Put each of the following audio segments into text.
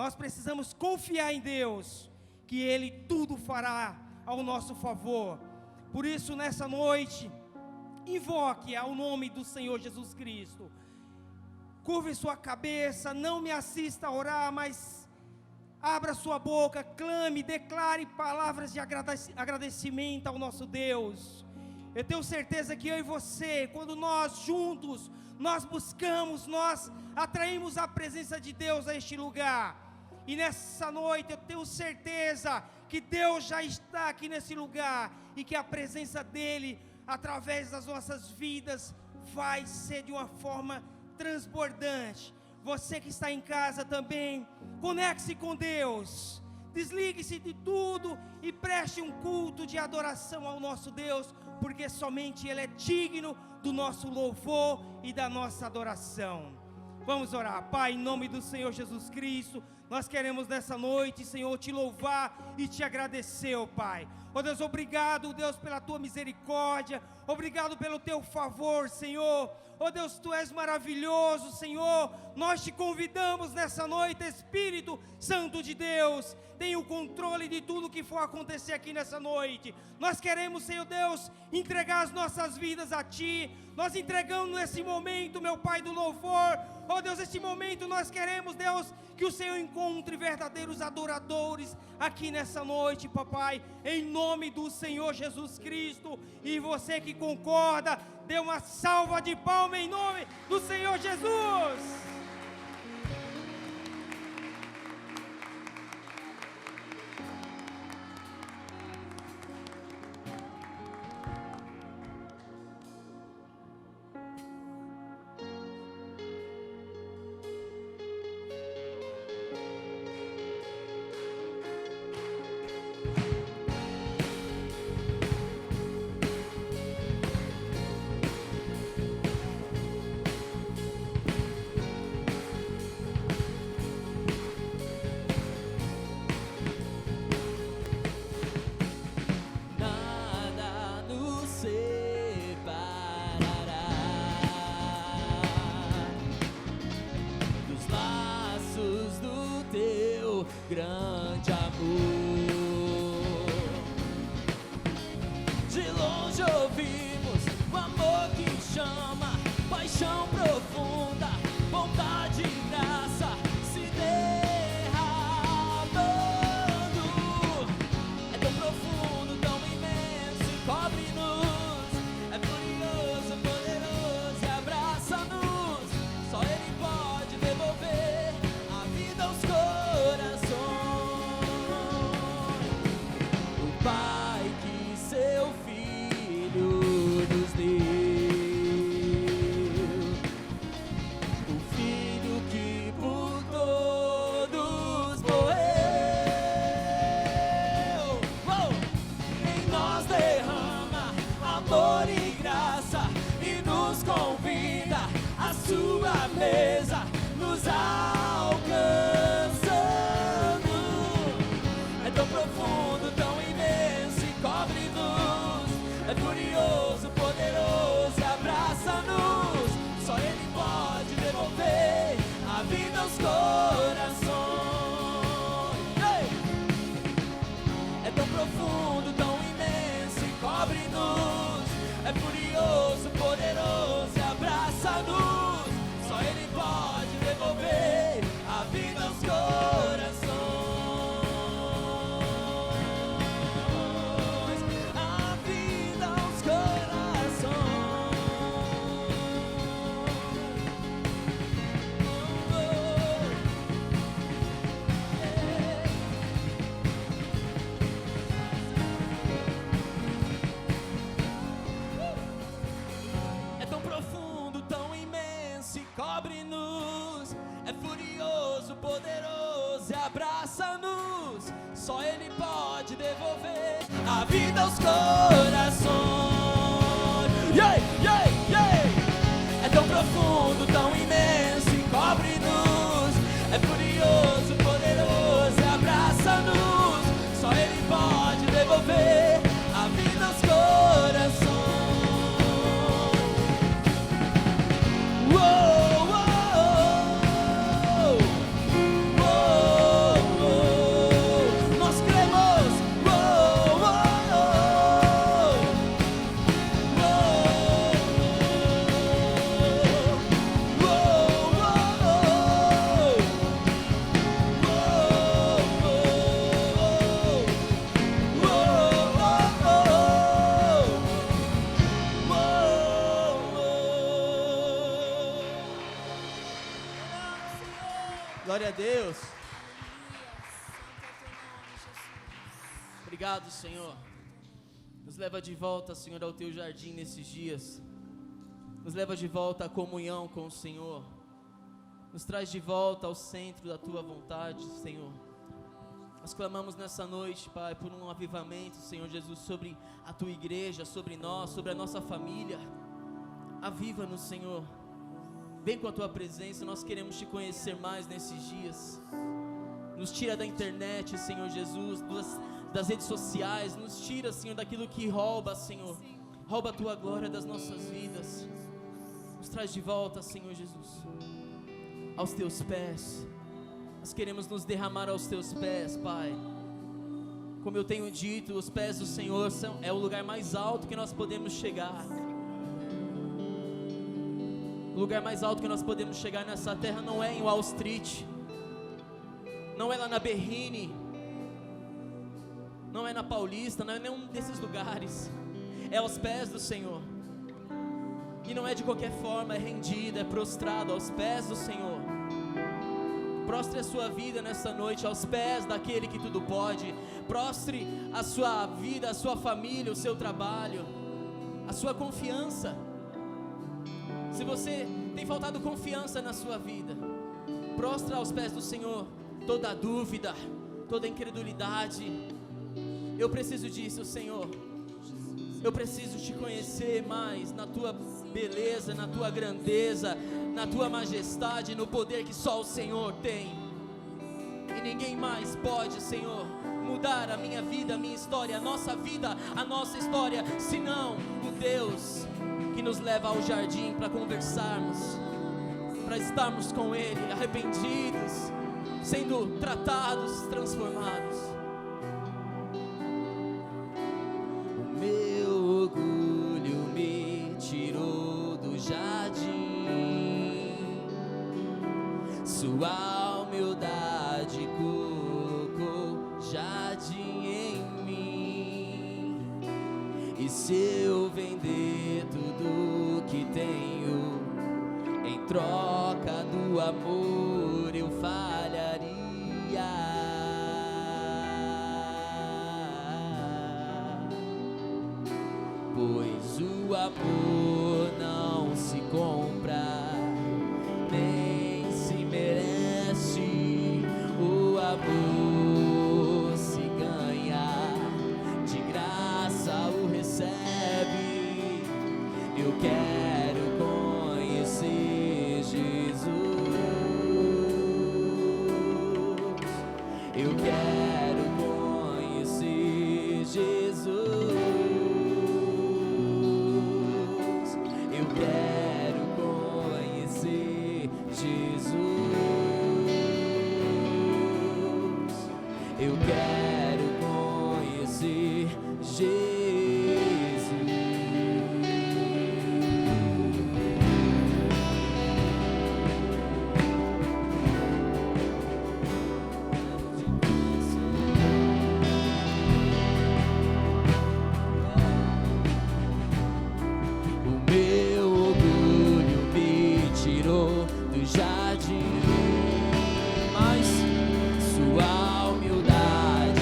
nós precisamos confiar em Deus, que Ele tudo fará ao nosso favor. Por isso, nessa noite, invoque ao nome do Senhor Jesus Cristo. Curve sua cabeça, não me assista a orar, mas abra sua boca, clame, declare palavras de agradecimento ao nosso Deus. Eu tenho certeza que eu e você, quando nós juntos, nós buscamos, nós atraímos a presença de Deus a este lugar. E nessa noite eu tenho certeza que Deus já está aqui nesse lugar, e que a presença dEle, através das nossas vidas, vai ser de uma forma transbordante. Você que está em casa também, conecte-se com Deus, desligue-se de tudo e preste um culto de adoração ao nosso Deus, porque somente Ele é digno do nosso louvor e da nossa adoração. Vamos orar. Pai, em nome do Senhor Jesus Cristo, nós queremos nessa noite, Senhor, te louvar e te agradecer, ó Pai. Ó Deus, obrigado, Deus, pela tua misericórdia, obrigado pelo teu favor, Senhor. Ó Deus, tu és maravilhoso, Senhor. Nós te convidamos nessa noite, Espírito Santo de Deus, tenha o controle de tudo que for acontecer aqui nessa noite. Nós queremos, Senhor Deus, entregar as nossas vidas a Ti. Nós entregamos nesse momento, meu Pai do louvor. Ó Deus, nesse momento nós queremos, Deus, que o Senhor encontre verdadeiros adoradores aqui nessa noite, papai, em nome do Senhor Jesus Cristo. E você que concorda, dê uma salva de palmas em nome do Senhor Jesus. Grande amor, de longe ouvimos o amor que chama, paixão profunda, vontade e graça se derramando. É tão profundo, tão imenso e cobre-nos, é glorioso, poderoso e abraça-nos. Só Ele pode devolver a vida aos corações. Pai que seu Filho nos deu, o Filho que por todos morreu. Em nós derrama amor e graça e nos convida à sua mesa, nos alcançando. É tão profundo, tão imenso e cobre-nos, é furioso, poderoso e abraça-nos. Só Ele pode devolver a vida aos corações. Ei! É tão profundo, tão imenso e cobre-nos, é furioso, poderoso e abraça-nos. Só Ele pode devolver a vida aos corações. Cobre-nos, é furioso, poderoso e abraça-nos. Só Ele pode devolver a vida aos corações. Yeah, yeah, yeah. É tão profundo, tão imenso e cobre-nos, é furioso, poderoso e abraça-nos. Só Ele pode devolver a vida aos corações. Whoa! Glória a Deus. Obrigado, Senhor. Nos leva de volta, Senhor, ao teu jardim nesses dias. Nos leva de volta à comunhão com o Senhor. Nos traz de volta ao centro da tua vontade, Senhor. Nós clamamos nessa noite, Pai, por um avivamento, Senhor Jesus, sobre a tua igreja, sobre nós, sobre a nossa família. Aviva-nos, Senhor. Vem com a tua presença, nós queremos te conhecer mais nesses dias. Nos tira da internet, Senhor Jesus, das redes sociais. Nos tira, Senhor, daquilo que rouba, Senhor. Rouba a tua glória das nossas vidas. Nos traz de volta, Senhor Jesus, aos teus pés. Nós queremos nos derramar aos teus pés, Pai. Como eu tenho dito, os pés do Senhor é o lugar mais alto que nós podemos chegar. O lugar mais alto que nós podemos chegar nessa terra não é em Wall Street, não é lá na Berrine, não é na Paulista, não é nenhum desses lugares. É aos pés do Senhor. E não é de qualquer forma, é rendido, é prostrado aos pés do Senhor. Prostre a sua vida nessa noite aos pés daquele que tudo pode. Prostre a sua vida, a sua família, o seu trabalho, a sua confiança. Se você tem faltado confiança na sua vida, prostra aos pés do Senhor toda dúvida, toda incredulidade. Eu preciso disso, Senhor. Eu preciso te conhecer mais na tua beleza, na tua grandeza, na tua majestade, no poder que só o Senhor tem. E ninguém mais pode, Senhor, mudar a minha vida, a minha história, a nossa vida, a nossa história, senão o Deus que nos leva ao jardim para conversarmos, para estarmos com Ele, arrependidos, sendo tratados, transformados. O meu orgulho me tirou do jardim, sua humildade colocou jardim em mim. E se eu vender tudo que tenho em troca do amor, eu falharia. Pois o amor não se compra, nem se merece. O amor se ganha, de graça o recebe. Eu quero conhecer Jesus. Eu quero conhecer Jesus. Eu quero conhecer Jesus. Eu quero conhecer Jesus. Jardim, mas sua humildade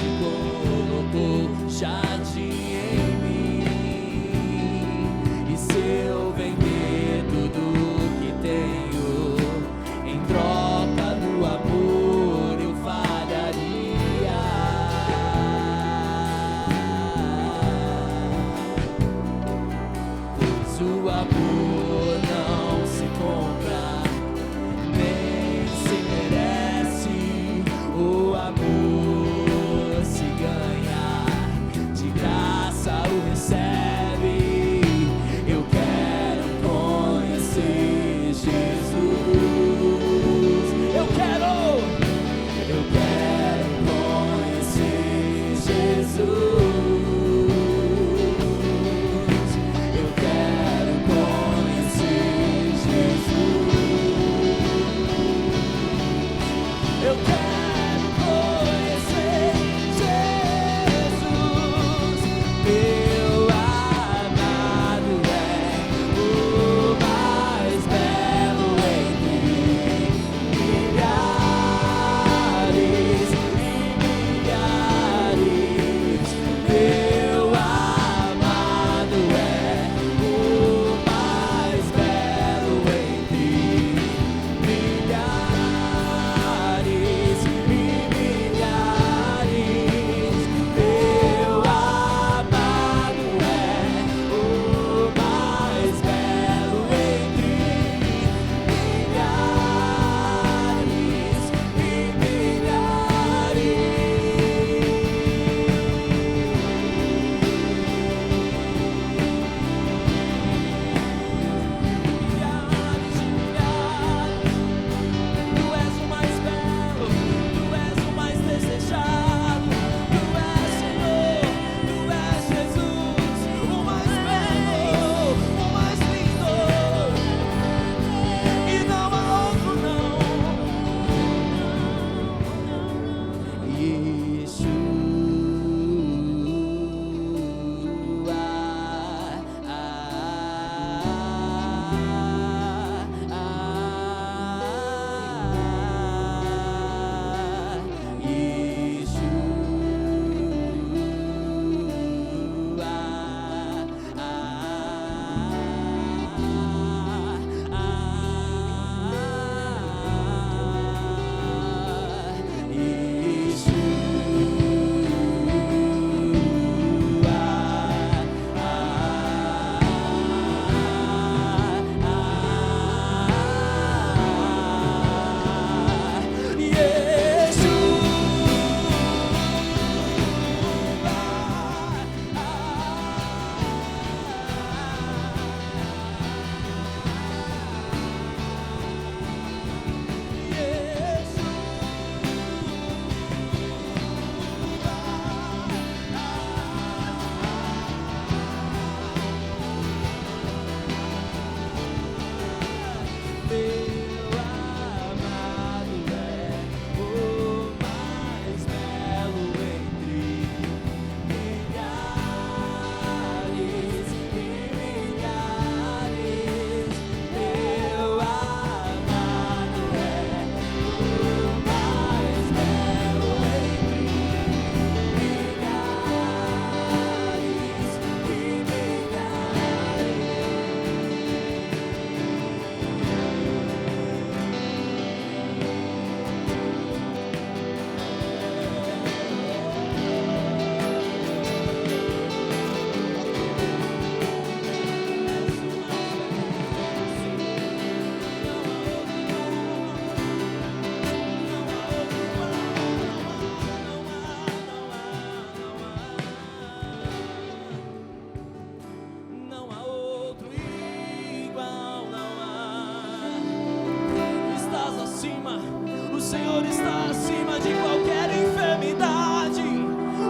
Senhor está acima de qualquer enfermidade.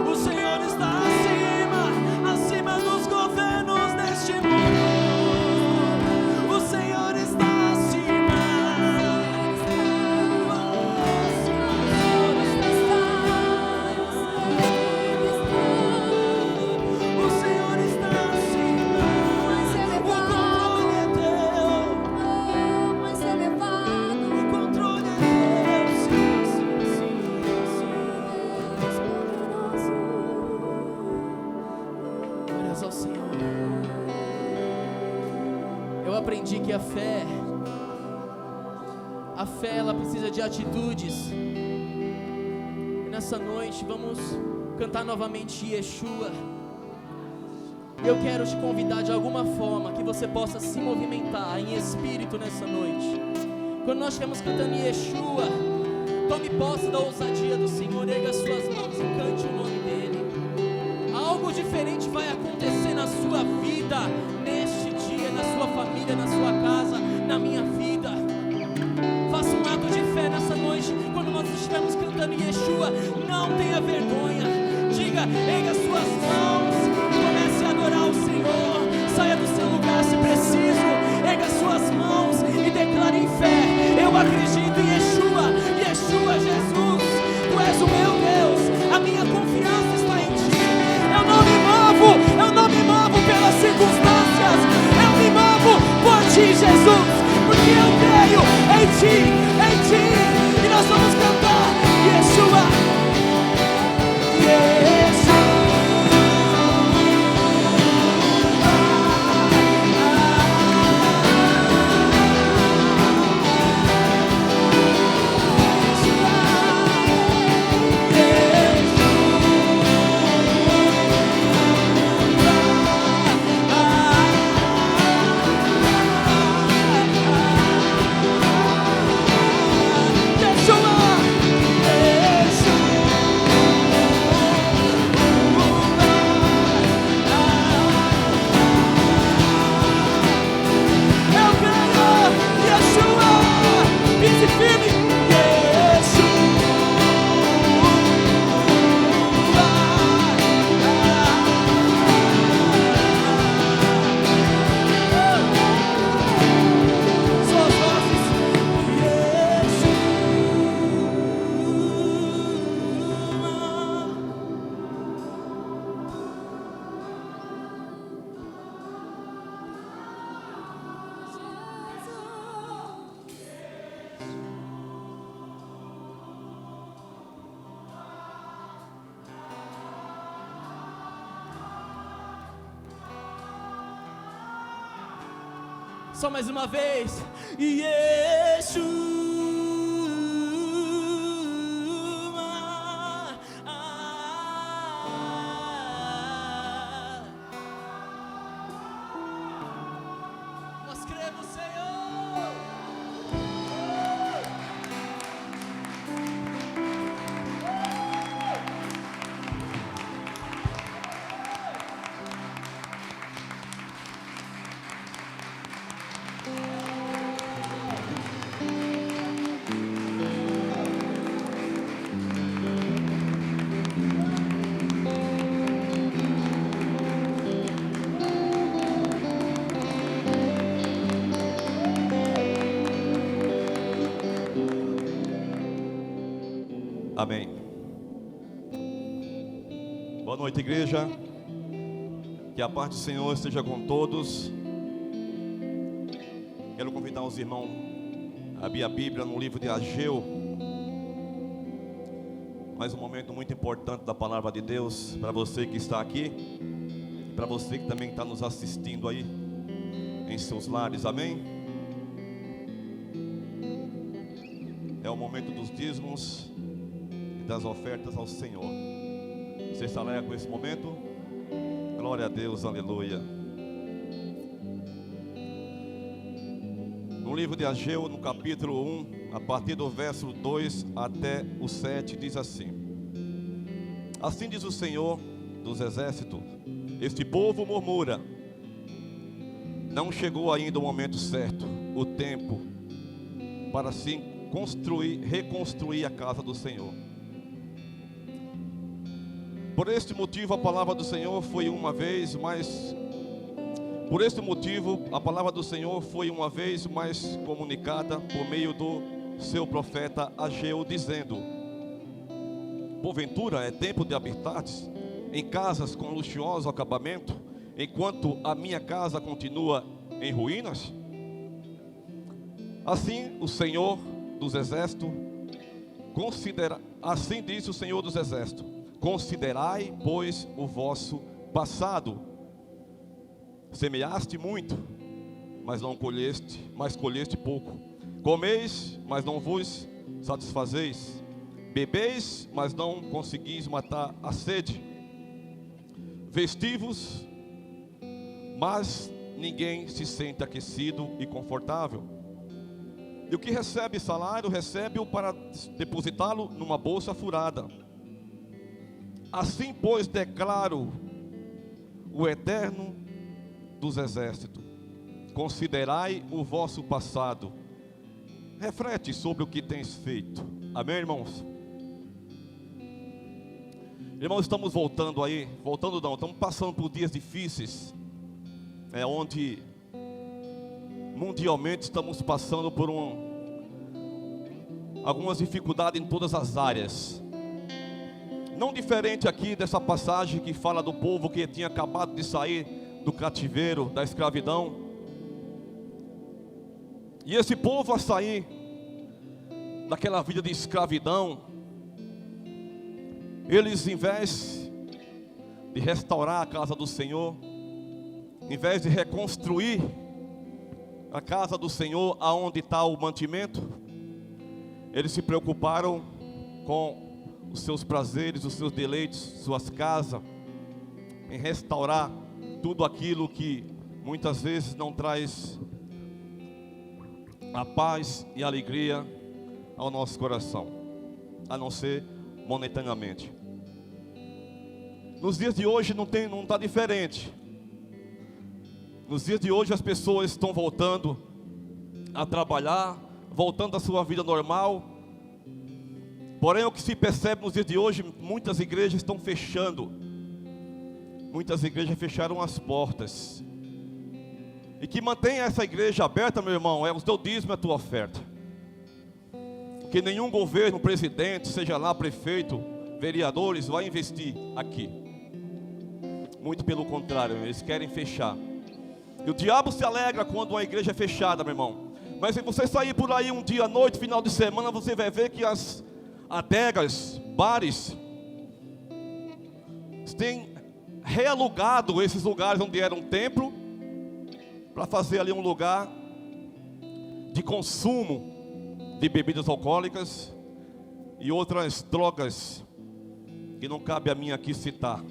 O Senhor está acima dos governos deste mundo. O Senhor está acima. O Senhor está acima. O controle é teu. mais elevado. O controle é teu. Sim, sim, sim, sim. Glórias ao Senhor. Eu aprendi que a fé ela precisa de atitudes. E nessa noite vamos cantar novamente Yeshua. Eu quero te convidar de alguma forma que você possa se movimentar em espírito nessa noite. Quando nós estamos cantando Yeshua, tome posse da ousadia do Senhor, erga suas mãos e cante o nome dele. Algo diferente vai acontecer na sua vida neste dia, na sua família, na sua casa, na minha vida. Faça um ato de fé nessa noite. Quando nós estivermos cantando Yeshua, não tenha vergonha. Diga, erga suas mãos e comece a adorar o Senhor. Saia do seu lugar se preciso. Erga suas mãos e declare em fé: eu acredito em Yeshua. Yeshua, Jesus, Tu és o meu Deus. A minha confiança está em Ti. Eu não me movo pelas circunstâncias. Eu me movo por Ti, Jesus, porque eu creio em Ti. E nós vamos cantar Yeshua, Yeshua. Só mais uma vez. Yeshua. Nós cremos, Senhor. Amém. Boa noite, igreja. Que a paz do Senhor esteja com todos. Quero convidar os irmãos a abrir a Bíblia no livro de Ageu. Mais um momento muito importante da palavra de Deus para você que está aqui, para você que também está nos assistindo aí em seus lares. Amém. É o momento dos dízimos e das ofertas ao Senhor. Você está alegre com esse momento? Glória a Deus, aleluia. No livro de Ageu, no capítulo 1, a partir do verso 2 até o 7, diz assim: Assim diz o Senhor dos exércitos: este povo murmura, não chegou ainda o momento certo, o tempo, para se reconstruir a casa do Senhor. Por este motivo a palavra do Senhor foi uma vez mais comunicada por meio do seu profeta Ageu, dizendo: porventura é tempo de habitardes em casas com luxuoso acabamento, enquanto a minha casa continua em ruínas? Assim o Senhor dos Exércitos assim diz o Senhor dos Exércitos: considerai, pois, o vosso passado. Semeaste muito, mas colheste pouco. Comeis, mas não vos satisfazeis. Bebeis, mas não conseguis matar a sede. Vestivos, mas ninguém se sente aquecido e confortável. E o que recebe salário, recebe-o para depositá-lo numa bolsa furada. Assim, pois, declaro o Eterno dos Exércitos: considerai o vosso passado. Reflete sobre o que tens feito. Amém, irmãos? Irmãos, estamos estamos passando por dias difíceis, onde mundialmente estamos passando por algumas dificuldades em todas as áreas. Não diferente aqui dessa passagem que fala do povo que tinha acabado de sair do cativeiro, da escravidão. E esse povo, a sair daquela vida de escravidão, eles, em vez de restaurar a casa do Senhor, em vez de reconstruir a casa do Senhor, aonde está o mantimento, eles se preocuparam com os seus prazeres, os seus deleites, suas casas, em restaurar tudo aquilo que muitas vezes não traz a paz e a alegria ao nosso coração, a não ser momentaneamente. Nos dias de hoje não está diferente. Nos dias de hoje as pessoas estão voltando a trabalhar, voltando à sua vida normal. Porém, o que se percebe nos dias de hoje, muitas igrejas estão fechando. Muitas igrejas fecharam as portas. E que mantém essa igreja aberta, meu irmão, é o teu dízimo e a tua oferta. Porque nenhum governo, presidente, seja lá prefeito, vereadores, vai investir aqui. Muito pelo contrário, eles querem fechar. E o diabo se alegra quando uma igreja é fechada, meu irmão. Mas se você sair por aí um dia à noite, final de semana, você vai ver que as adegas, bares, têm realugado esses lugares onde era um templo, para fazer ali um lugar de consumo de bebidas alcoólicas e outras drogas que não cabe a mim aqui citar.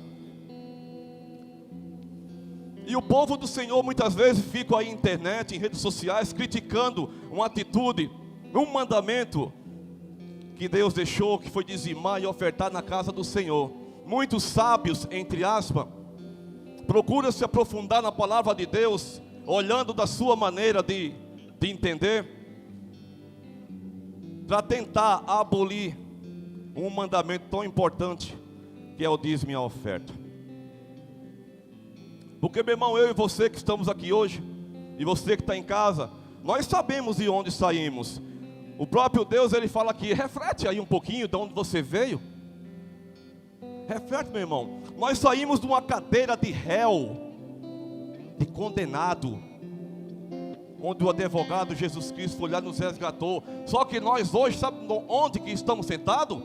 E o povo do Senhor muitas vezes fica aí na internet, em redes sociais, criticando uma atitude, um mandamento que Deus deixou, que foi dizimar e ofertar na casa do Senhor. Muitos sábios, entre aspas, procuram se aprofundar na palavra de Deus, olhando da sua maneira de entender, para tentar abolir um mandamento tão importante, que é o dízimo e a oferta. Porque, meu irmão, eu e você que estamos aqui hoje, e você que está em casa, nós sabemos de onde saímos. O próprio Deus, Ele fala aqui, reflete aí um pouquinho de onde você veio. Reflete, meu irmão. Nós saímos de uma cadeira de réu, de condenado, onde o advogado Jesus Cristo foi lá e nos resgatou. Só que nós hoje, sabe onde que estamos sentados?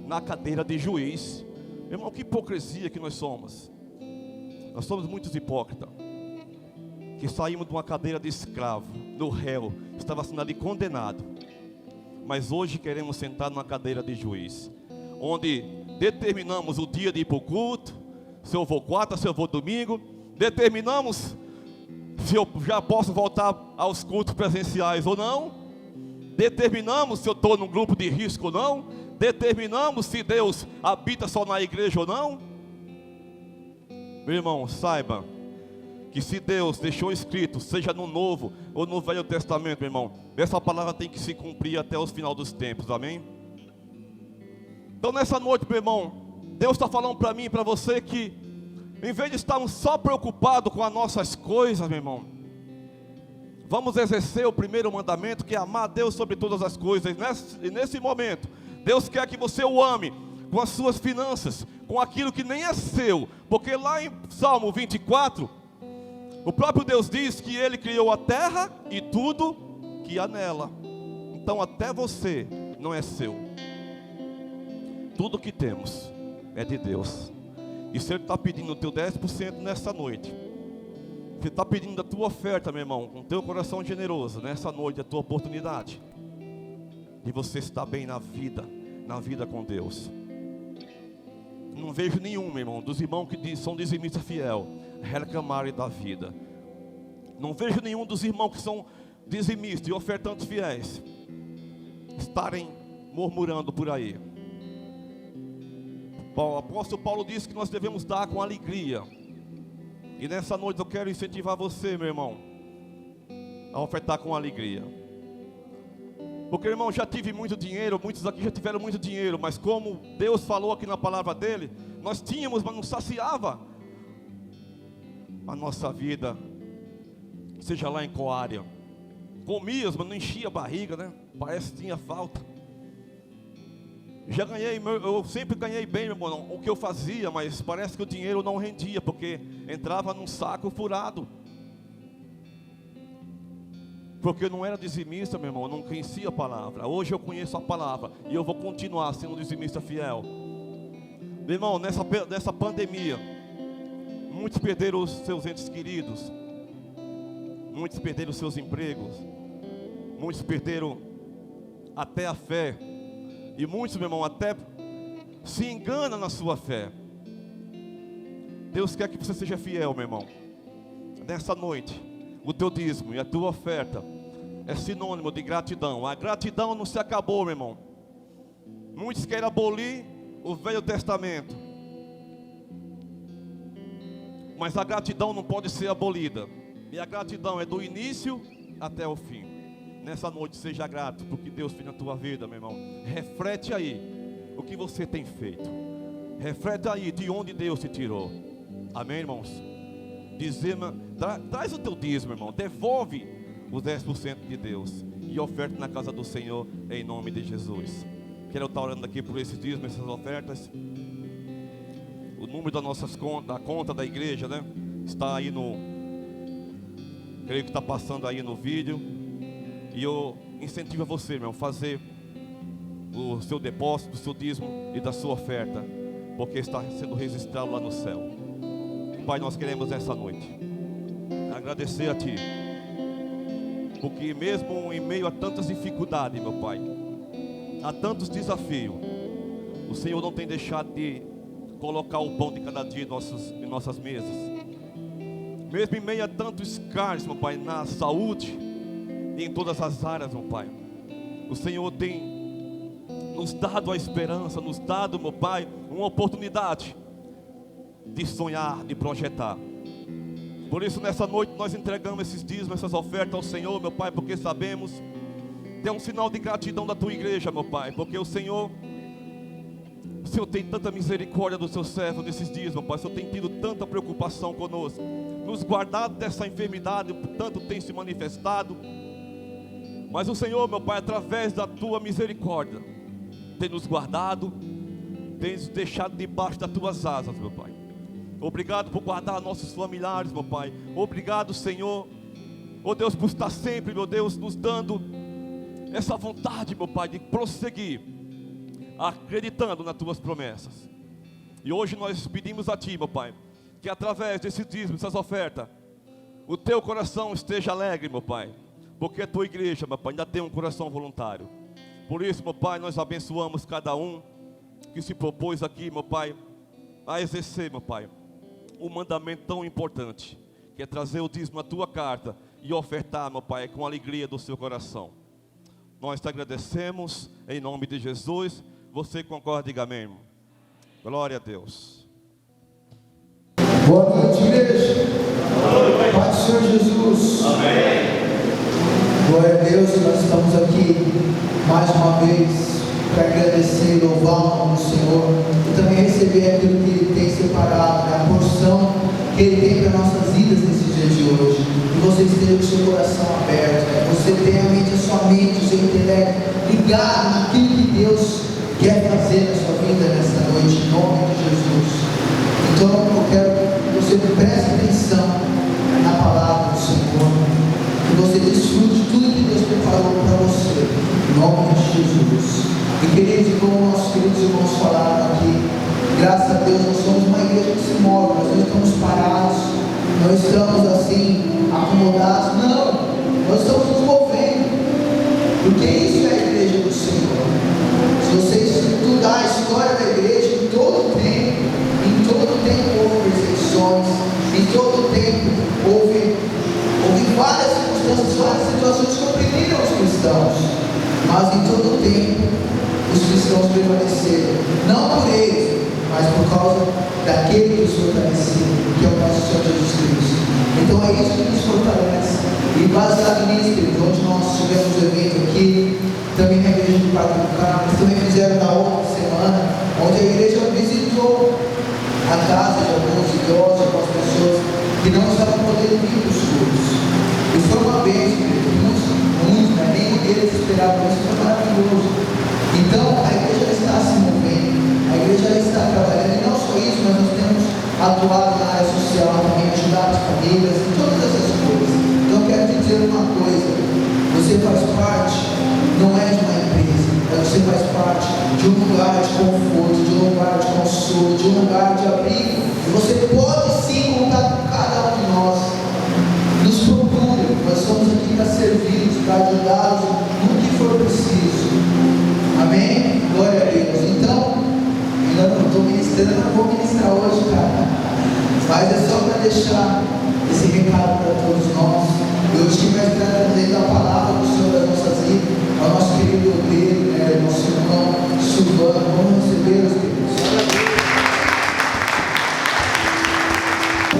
Na cadeira de juiz. Meu irmão, que hipocrisia que nós somos. Nós somos muitos hipócritas, que saímos de uma cadeira de escravo, do réu, estava sendo ali condenado, mas hoje queremos sentar numa cadeira de juiz, onde determinamos o dia de ir para o culto, se eu vou quarta, se eu vou domingo, determinamos se eu já posso voltar aos cultos presenciais ou não, determinamos se eu estou num grupo de risco ou não, determinamos se Deus habita só na igreja ou não. Meu irmão, saiba que se Deus deixou escrito, seja no Novo ou no Velho Testamento, meu irmão, essa palavra tem que se cumprir até os final dos tempos, amém? Então nessa noite, meu irmão, Deus está falando para mim e para você que, em vez de estarmos só preocupados com as nossas coisas, meu irmão, vamos exercer o primeiro mandamento, que é amar a Deus sobre todas as coisas. E nesse momento, Deus quer que você o ame com as suas finanças, com aquilo que nem é seu, porque lá em Salmo 24, o próprio Deus diz que Ele criou a terra e tudo que há nela. Então até você não é seu. Tudo que temos é de Deus. E se Ele está pedindo o teu 10% nessa noite, se Ele está pedindo a tua oferta, meu irmão, com o teu coração generoso, nessa noite, a tua oportunidade de você estar bem na vida com Deus. Não vejo nenhum, meu irmão, dos irmãos que são dizimistas fiel, reclamarem da vida. Não vejo nenhum dos irmãos que são dizimistas e ofertantes fiéis estarem murmurando por aí. O apóstolo Paulo disse que nós devemos dar com alegria. E nessa noite eu quero incentivar você, meu irmão, a ofertar com alegria. Porque, irmão, já tive muito dinheiro, muitos aqui já tiveram muito dinheiro, mas como Deus falou aqui na palavra dele, nós tínhamos, mas não saciava a nossa vida, seja lá em qual área. Comias, mas não enchia a barriga, né? Parece que tinha falta. Já ganhei, eu sempre ganhei bem, meu irmão, o que eu fazia, mas parece que o dinheiro não rendia, porque entrava num saco furado. Porque eu não era dizimista, meu irmão, eu não conhecia a palavra. Hoje eu conheço a palavra e eu vou continuar sendo dizimista fiel. Meu irmão, nessa pandemia, muitos perderam os seus entes queridos, muitos perderam os seus empregos, muitos perderam até a fé. E muitos, meu irmão, até se enganam na sua fé. Deus quer que você seja fiel, meu irmão. Nessa noite, o teu dízimo e a tua oferta é sinônimo de gratidão. A gratidão não se acabou, meu irmão. Muitos querem abolir o Velho Testamento, mas a gratidão não pode ser abolida. E a gratidão é do início até o fim. Nessa noite seja grato porque Deus fez na tua vida, meu irmão. Reflete aí o que você tem feito. Reflete aí de onde Deus te tirou. Amém, irmãos? Traz o teu dízimo, irmão. Devolve os 10% de Deus e oferta na casa do Senhor em nome de Jesus. Quero estar orando aqui por esses dízimos, essas ofertas. O número das nossas contas, da conta da igreja, né? Está aí creio que está passando aí no vídeo. E eu incentivo você, meu irmão, fazer o seu depósito, o seu dízimo e da sua oferta, porque está sendo registrado lá no céu. Pai, nós queremos essa noite agradecer a Ti, porque mesmo em meio a tantas dificuldades, meu Pai, a tantos desafios, o Senhor não tem deixado de colocar o pão de cada dia em nossas mesas. Mesmo em meio a tanto escárnio, meu Pai, na saúde e em todas as áreas, meu Pai, o Senhor tem nos dado a esperança, nos dado, meu Pai, uma oportunidade de sonhar, de projetar. Por isso nessa noite nós entregamos esses dízimos, essas ofertas ao Senhor, meu Pai, porque sabemos que é um sinal de gratidão da Tua igreja, meu Pai, porque o Senhor tem tanta misericórdia do Seu servo nesses dias, meu Pai. O Senhor tem tido tanta preocupação conosco, nos guardado dessa enfermidade, tanto tem se manifestado. Mas o Senhor, meu Pai, através da Tua misericórdia, tem nos guardado, tem nos deixado debaixo das Tuas asas, meu Pai. Obrigado por guardar nossos familiares, meu Pai. Obrigado, Senhor, oh Deus, por estar sempre, meu Deus, nos dando essa vontade, meu Pai, de prosseguir, acreditando nas Tuas promessas. E hoje nós pedimos a Ti, meu Pai, que através desse dízimo, dessas ofertas, o Teu coração esteja alegre, meu Pai, porque a Tua igreja, meu Pai, ainda tem um coração voluntário. Por isso, meu Pai, nós abençoamos cada um que se propôs aqui, meu Pai, a exercer, meu Pai, um mandamento tão importante, que é trazer o dízimo à Tua carta e ofertar, meu Pai, com a alegria do seu coração. Nós te agradecemos em nome de Jesus. Você concorda? Diga amém, irmão. Glória a Deus. Boa noite, igreja. Senhor Jesus. Amém. Glória a Deus, nós estamos aqui mais uma vez para agradecer e louvar o nome do Senhor e também receber aquilo que Ele tem separado, a porção que Ele tem para nossas vidas nesses dias de hoje. Que você esteja com o seu coração aberto, que você tenha a sua mente, o seu intelecto ligado naquilo que Deus quer fazer na sua vida nessa noite, em nome de Jesus. Então eu quero que você preste atenção na palavra do Senhor, que você desfrute de tudo que Deus preparou para você, em nome de Jesus. E queridos, como nossos queridos irmãos falaram aqui, graças a Deus nós somos uma igreja que se move, nós não estamos parados, não estamos assim, acomodados, não, nós estamos nos movendo, porque isso é a igreja do Senhor. Se você estudar a história da igreja, em todo tempo houve perseguições, em todo tempo houve várias circunstâncias, várias situações que oprimiram os cristãos, mas em todo tempo os cristãos prevaleceram, não por eles, mas por causa daquele que os fortaleceu, que é o nosso Senhor Jesus Cristo. Então é isso que nos fortalece. E baseado nisso, onde nós tivemos o evento aqui, também na igreja do Parque do Carmo, eles também fizeram na outra semana, onde a igreja visitou a casa de alguns idosos, algumas pessoas que não estavam podendo vir para os cultos. E foi uma vez, muitos, nenhum deles esperava isso, foi maravilhoso. Então a igreja está se movendo, a igreja está trabalhando, e não só isso, mas nós temos atuado na área social também, ajudado as famílias, e todas essas coisas. Então eu quero te dizer uma coisa: você faz parte, não é de uma empresa, mas você faz parte de um lugar de conforto, de um lugar de consolo, de um lugar de abrigo. E você pode sim contar com cada um de nós. Nos procure, nós estamos aqui para servi-los, para ajudá-los no que for preciso. Amém? Glória a Deus. Então, ainda não estou ministrando, não vou ministrar hoje, cara. Mas é só para deixar esse recado para todos nós. E hoje quem vai estar trazendo a palavra do Senhor das nossas vidas é o nosso querido obreiro, nosso irmão Silvano. Vamos receber os queridos.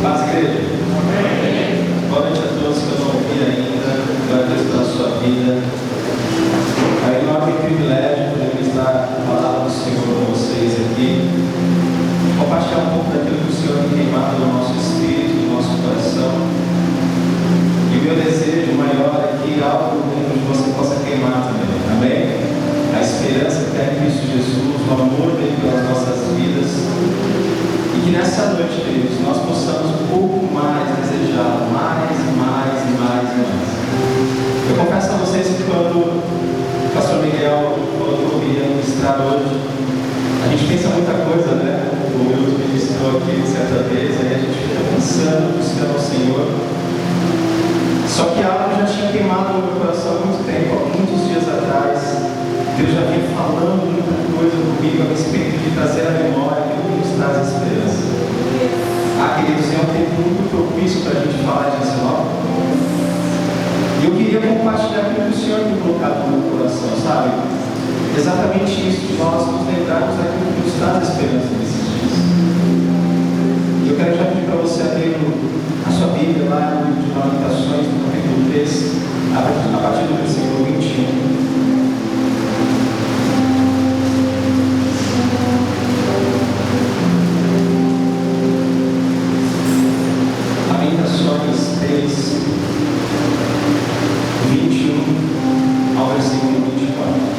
Paz, igreja. Amém. Boa noite a todos que eu não ouvi ainda. Glória a Deus pela sua vida. É um enorme privilégio poder ministrar a palavra do Senhor com vocês aqui. Compartilhar um pouco daquilo que o Senhor tem queimado no nosso espírito, no nosso coração. E o meu desejo maior é que algo dentro de você possa queimar também. Amém? A esperança que é em Cristo Jesus, o amor dele pelas nossas vidas. E que nessa noite, queridos, nós possamos um pouco mais desejar, mais e mais e mais e mais. Eu confesso a vocês que quando o pastor Miguel falou que eu queria ministrar hoje, a gente pensa muita coisa, né? O Milton ministrou aqui certa vez, aí a gente fica pensando, buscando ao Senhor. Só que algo já tinha queimado no meu coração há muito tempo, há muitos dias atrás. Deus já vinha falando muita coisa comigo a respeito de trazer a memória aquilo que nos traz esperança. Queridos, é um tempo muito propício para a gente falar disso logo. E eu queria compartilhar aquilo que o Senhor tem colocado no meu coração, sabe? Exatamente isso, de nós nos lembrarmos daquilo que nos traz esperança nesses dias. E eu quero já pedir para você abrir a sua Bíblia lá no livro de Lamentações, no capítulo 3, a partir do versículo 21. Lamentações 3, 21 ao versículo 24.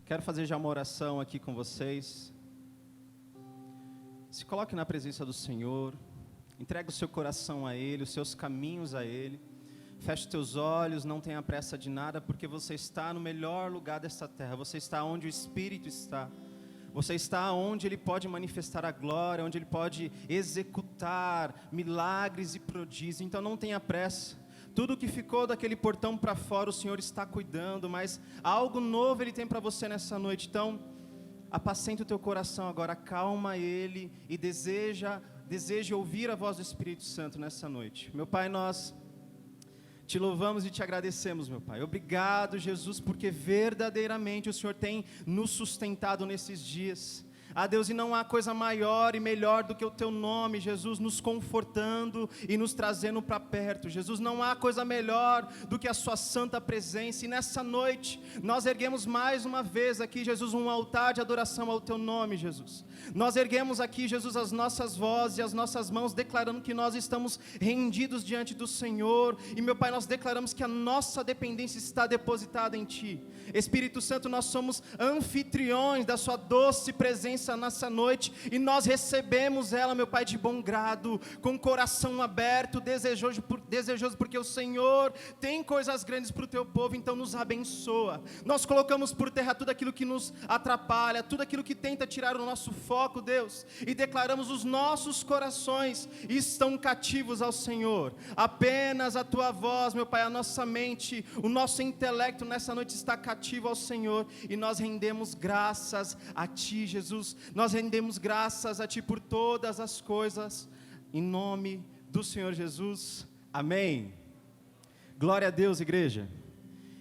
Quero fazer já uma oração aqui com vocês. Se coloque na presença do Senhor. Entregue o seu coração a Ele, os seus caminhos a Ele. Feche os teus olhos, não tenha pressa de nada, porque você está no melhor lugar desta terra. Você está onde o Espírito está. Você está onde Ele pode manifestar a glória, onde Ele pode executar milagres e prodígios. Então não tenha pressa. Tudo que ficou daquele portão para fora, o Senhor está cuidando, mas algo novo Ele tem para você nessa noite. Então, apacenta o teu coração agora, acalma ele e deseja ouvir a voz do Espírito Santo nessa noite. Meu Pai, nós te louvamos e te agradecemos, meu Pai. Obrigado, Jesus, porque verdadeiramente o Senhor tem nos sustentado nesses dias. Deus, e não há coisa maior e melhor do que o Teu nome, Jesus, nos confortando e nos trazendo para perto. Jesus, não há coisa melhor do que a Sua santa presença. E nessa noite, nós erguemos mais uma vez aqui, Jesus, um altar de adoração ao Teu nome, Jesus. Nós erguemos aqui, Jesus, as nossas vozes e as nossas mãos, declarando que nós estamos rendidos diante do Senhor. E, meu Pai, nós declaramos que a nossa dependência está depositada em Ti. Espírito Santo, nós somos anfitriões da Sua doce presença nessa noite, e nós recebemos ela, meu Pai, de bom grado, com o coração aberto, desejoso, porque o Senhor tem coisas grandes para o Teu povo. Então nos abençoa. Nós colocamos por terra tudo aquilo que nos atrapalha, tudo aquilo que tenta tirar o nosso foco, Deus, e declaramos: os nossos corações estão cativos ao Senhor. Apenas a Tua voz, meu Pai, a nossa mente, o nosso intelecto nessa noite está cativo ao Senhor, e nós rendemos graças a Ti, Jesus. Nós rendemos graças a Ti por todas as coisas, em nome do Senhor Jesus, amém. Glória a Deus, igreja.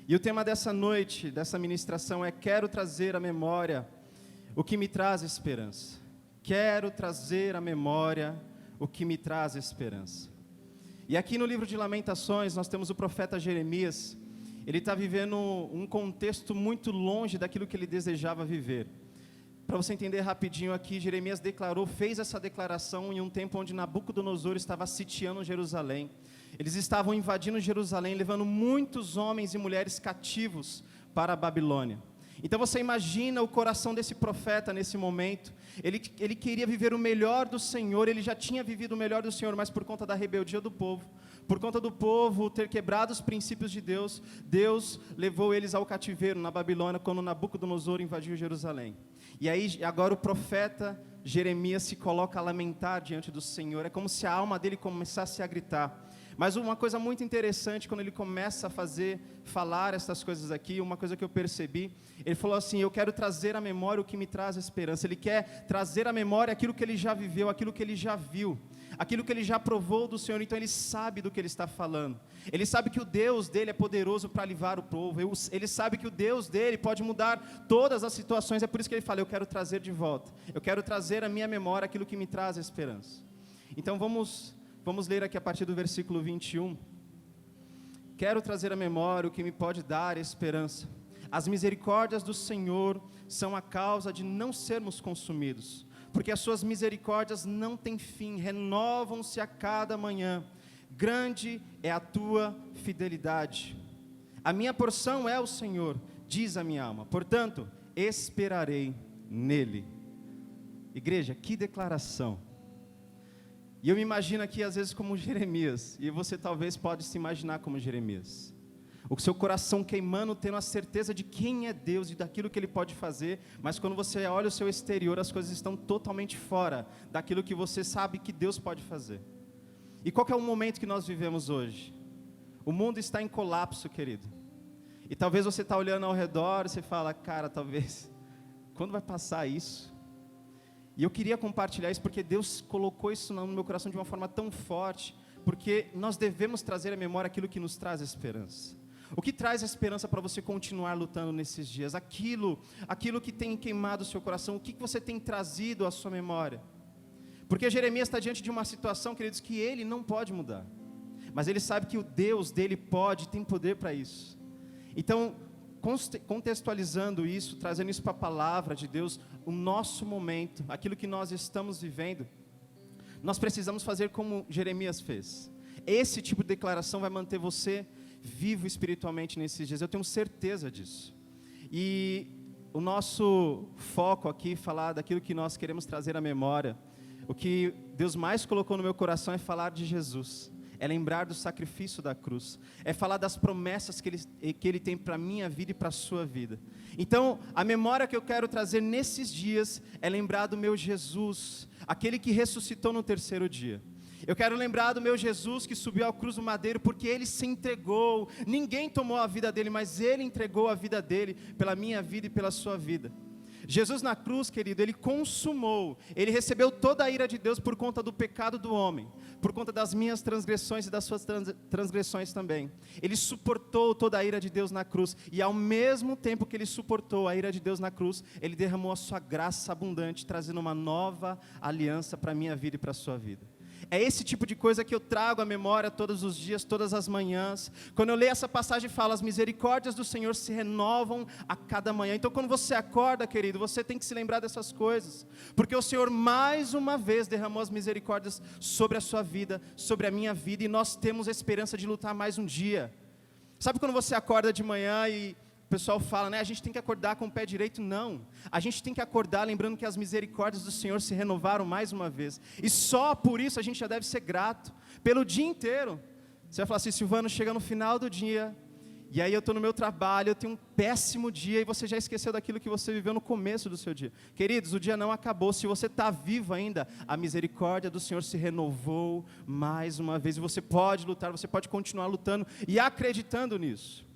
E o tema dessa noite, dessa ministração é: quero trazer à memória o que me traz esperança. Quero trazer à memória o que me traz esperança. E aqui no livro de Lamentações, nós temos o profeta Jeremias. Ele está vivendo um contexto muito longe daquilo que ele desejava viver. Para você entender rapidinho aqui, Jeremias fez essa declaração em um tempo onde Nabucodonosor estava sitiando Jerusalém. Eles estavam invadindo Jerusalém, levando muitos homens e mulheres cativos para a Babilônia. Então você imagina o coração desse profeta nesse momento. Ele queria viver o melhor do Senhor, ele já tinha vivido o melhor do Senhor, mas por conta da rebeldia do povo, por conta do povo ter quebrado os princípios de Deus, Deus levou eles ao cativeiro na Babilônia, quando Nabucodonosor invadiu Jerusalém. E aí agora o profeta Jeremias se coloca a lamentar diante do Senhor. É como se a alma dele começasse a gritar. Mas uma coisa muito interessante, quando ele começa a falar essas coisas aqui, uma coisa que eu percebi, ele falou assim: eu quero trazer à memória o que me traz esperança. Ele quer trazer à memória aquilo que ele já viveu, aquilo que ele já viu, aquilo que ele já provou do Senhor. Então ele sabe do que ele está falando. Ele sabe que o Deus dele é poderoso para livrar o povo. Ele sabe que o Deus dele pode mudar todas as situações. É por isso que ele fala: eu quero trazer de volta, eu quero trazer à minha memória aquilo que me traz esperança. Então vamos ler aqui a partir do versículo 21. Quero trazer à memória o que me pode dar esperança. As misericórdias do Senhor são a causa de não sermos consumidos, porque as suas misericórdias não têm fim, renovam-se a cada manhã. Grande é a tua fidelidade. A minha porção é o Senhor, diz a minha alma, portanto, esperarei nele. Igreja, que declaração! E eu me imagino aqui às vezes como Jeremias, e você talvez pode se imaginar como Jeremias. O seu coração queimando, tendo a certeza de quem é Deus e daquilo que Ele pode fazer, mas quando você olha o seu exterior, as coisas estão totalmente fora daquilo que você sabe que Deus pode fazer. E qual que é o momento que nós vivemos hoje? O mundo está em colapso, querido. E talvez você está olhando ao redor e você fala: cara, talvez, quando vai passar isso? E eu queria compartilhar isso porque Deus colocou isso no meu coração de uma forma tão forte, porque nós devemos trazer à memória aquilo que nos traz esperança. O que traz esperança para você continuar lutando nesses dias? Aquilo que tem queimado o seu coração, o que você tem trazido à sua memória? Porque Jeremias está diante de uma situação, queridos, que ele não pode mudar, mas ele sabe que o Deus dele pode, tem poder para isso. Então, contextualizando isso, trazendo isso para a palavra de Deus, o nosso momento, aquilo que nós estamos vivendo, nós precisamos fazer como Jeremias fez. Esse tipo de declaração vai manter você vivo espiritualmente nesses dias, eu tenho certeza disso. E o nosso foco aqui, falar daquilo que nós queremos trazer à memória, o que Deus mais colocou no meu coração é falar de Jesus. É lembrar do sacrifício da cruz, é falar das promessas que Ele tem para a minha vida e para a sua vida. Então, a memória que eu quero trazer nesses dias é lembrar do meu Jesus, aquele que ressuscitou no terceiro dia. Eu quero lembrar do meu Jesus que subiu à cruz do madeiro, porque Ele se entregou. Ninguém tomou a vida dele, mas Ele entregou a vida dele pela minha vida e pela sua vida. Jesus na cruz, querido, ele consumou, ele recebeu toda a ira de Deus por conta do pecado do homem, por conta das minhas transgressões e das suas transgressões também. Ele suportou toda a ira de Deus na cruz, e ao mesmo tempo que ele suportou a ira de Deus na cruz, ele derramou a sua graça abundante, trazendo uma nova aliança para a minha vida e para a sua vida. É esse tipo de coisa que eu trago à memória todos os dias, todas as manhãs. Quando eu leio essa passagem, fala: as misericórdias do Senhor se renovam a cada manhã. Então, quando você acorda, querido, você tem que se lembrar dessas coisas, porque o Senhor mais uma vez derramou as misericórdias sobre a sua vida, sobre a minha vida, e nós temos a esperança de lutar mais um dia. Sabe quando você acorda de manhã e o pessoal fala, né, a gente tem que acordar com o pé direito? Não, a gente tem que acordar lembrando que as misericórdias do Senhor se renovaram mais uma vez, e só por isso a gente já deve ser grato, pelo dia inteiro. Você vai falar assim: Silvano, chega no final do dia, e aí eu estou no meu trabalho, eu tenho um péssimo dia, e você já esqueceu daquilo que você viveu no começo do seu dia. Queridos, o dia não acabou, se você está vivo ainda, a misericórdia do Senhor se renovou mais uma vez, e você pode lutar, você pode continuar lutando, e acreditando nisso.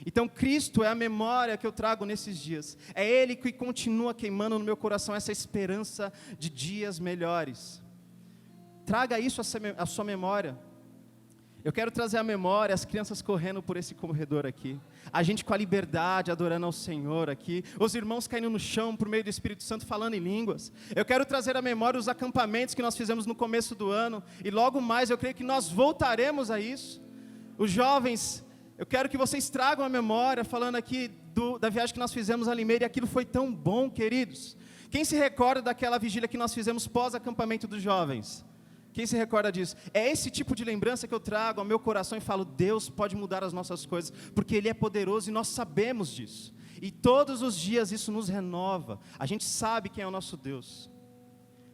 Então Cristo é a memória que eu trago nesses dias, é Ele que continua queimando no meu coração essa esperança de dias melhores. Traga isso à sua memória. Eu quero trazer à memória as crianças correndo por esse corredor aqui, a gente com a liberdade adorando ao Senhor aqui, os irmãos caindo no chão por meio do Espírito Santo falando em línguas. Eu quero trazer à memória os acampamentos que nós fizemos no começo do ano, e logo mais eu creio que nós voltaremos a isso. Os jovens, eu quero que vocês tragam a memória, falando aqui da viagem que nós fizemos a Limeira, e aquilo foi tão bom, queridos. Quem se recorda daquela vigília que nós fizemos pós-acampamento dos jovens? Quem se recorda disso? É esse tipo de lembrança que eu trago ao meu coração e falo: Deus pode mudar as nossas coisas, porque Ele é poderoso e nós sabemos disso. E todos os dias isso nos renova, a gente sabe quem é o nosso Deus.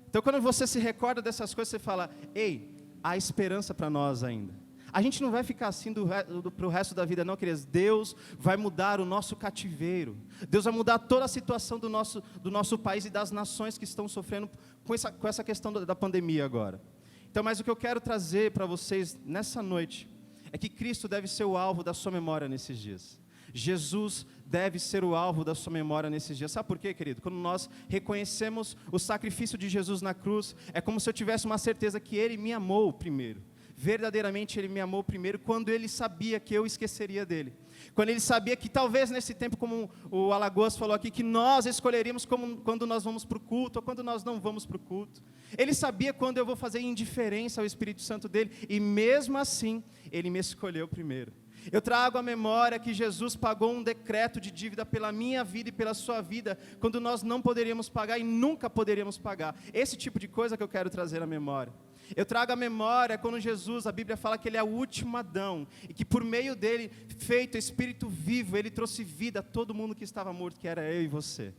Então quando você se recorda dessas coisas, você fala: ei, há esperança para nós ainda. A gente não vai ficar assim para o resto da vida não, queridos. Deus vai mudar o nosso cativeiro. Deus vai mudar toda a situação do nosso país e das nações que estão sofrendo com essa questão da pandemia agora. Então, mas o que eu quero trazer para vocês nessa noite é que Cristo deve ser o alvo da sua memória nesses dias. Jesus deve ser o alvo da sua memória nesses dias. Sabe por quê, querido? Quando nós reconhecemos o sacrifício de Jesus na cruz, é como se eu tivesse uma certeza que Ele me amou primeiro. Verdadeiramente Ele me amou primeiro, quando Ele sabia que eu esqueceria dEle. Quando Ele sabia que talvez nesse tempo, como o Alagoas falou aqui, que nós escolheríamos quando nós vamos para o culto ou quando nós não vamos para o culto. Ele sabia quando eu vou fazer indiferença ao Espírito Santo dEle, e mesmo assim, Ele me escolheu primeiro. Eu trago à memória que Jesus pagou um decreto de dívida pela minha vida e pela sua vida, quando nós não poderíamos pagar e nunca poderíamos pagar. Esse tipo de coisa que eu quero trazer à memória. Eu trago à memória quando Jesus, a Bíblia fala que Ele é o último Adão, e que por meio dEle, feito Espírito vivo, Ele trouxe vida a todo mundo que estava morto, que era eu e você.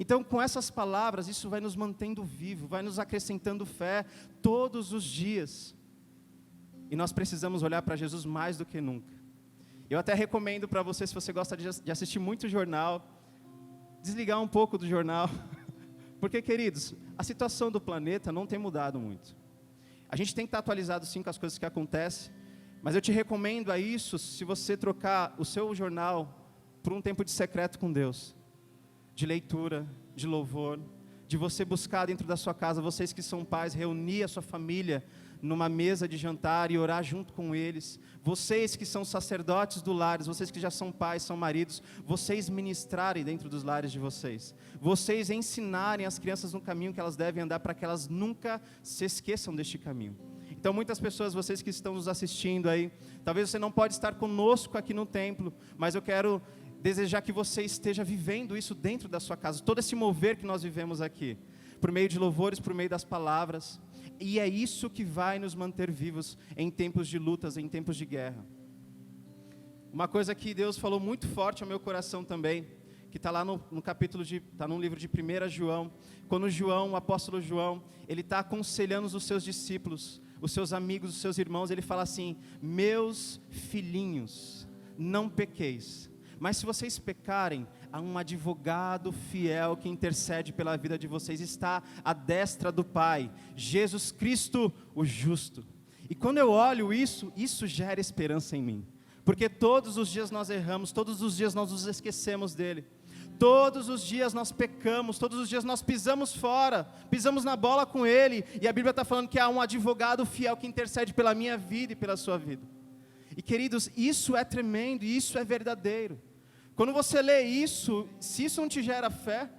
Então, com essas palavras, isso vai nos mantendo vivo, vai nos acrescentando fé todos os dias. E nós precisamos olhar para Jesus mais do que nunca. Eu até recomendo para você, se você gosta de assistir muito jornal, desligar um pouco do jornal. Porque, queridos, a situação do planeta não tem mudado muito. A gente tem que estar atualizado sim com as coisas que acontecem, mas eu te recomendo a isso se você trocar o seu jornal por um tempo de secreto com Deus, de leitura, de louvor, de você buscar dentro da sua casa, vocês que são pais, reunir a sua família numa mesa de jantar e orar junto com eles. Vocês que são sacerdotes do lar, vocês que já são pais, são maridos, vocês ministrarem dentro dos lares de vocês. Vocês ensinarem as crianças no caminho que elas devem andar, para que elas nunca se esqueçam deste caminho. Então, muitas pessoas, vocês que estão nos assistindo aí, talvez você não pode estar conosco aqui no templo, mas eu quero desejar que você esteja vivendo isso dentro da sua casa, todo esse mover que nós vivemos aqui, por meio de louvores, por meio das palavras. E é isso que vai nos manter vivos em tempos de lutas, em tempos de guerra. Uma coisa que Deus falou muito forte ao meu coração também, que está lá no está no livro de 1 João, quando João, o apóstolo João, ele está aconselhando os seus discípulos, os seus amigos, os seus irmãos, ele fala assim: meus filhinhos, não pequeis, mas se vocês pecarem, há um advogado fiel que intercede pela vida de vocês, está à destra do Pai, Jesus Cristo, o justo. E quando eu olho isso gera esperança em mim, porque todos os dias nós erramos, todos os dias nós nos esquecemos dEle, Todos os dias nós pecamos, todos os dias nós pisamos fora, pisamos na bola com Ele, e a Bíblia está falando que há um advogado fiel que intercede pela minha vida e pela sua vida. E queridos, isso é tremendo, isso é verdadeiro. Quando você lê isso, se isso não te gera fé,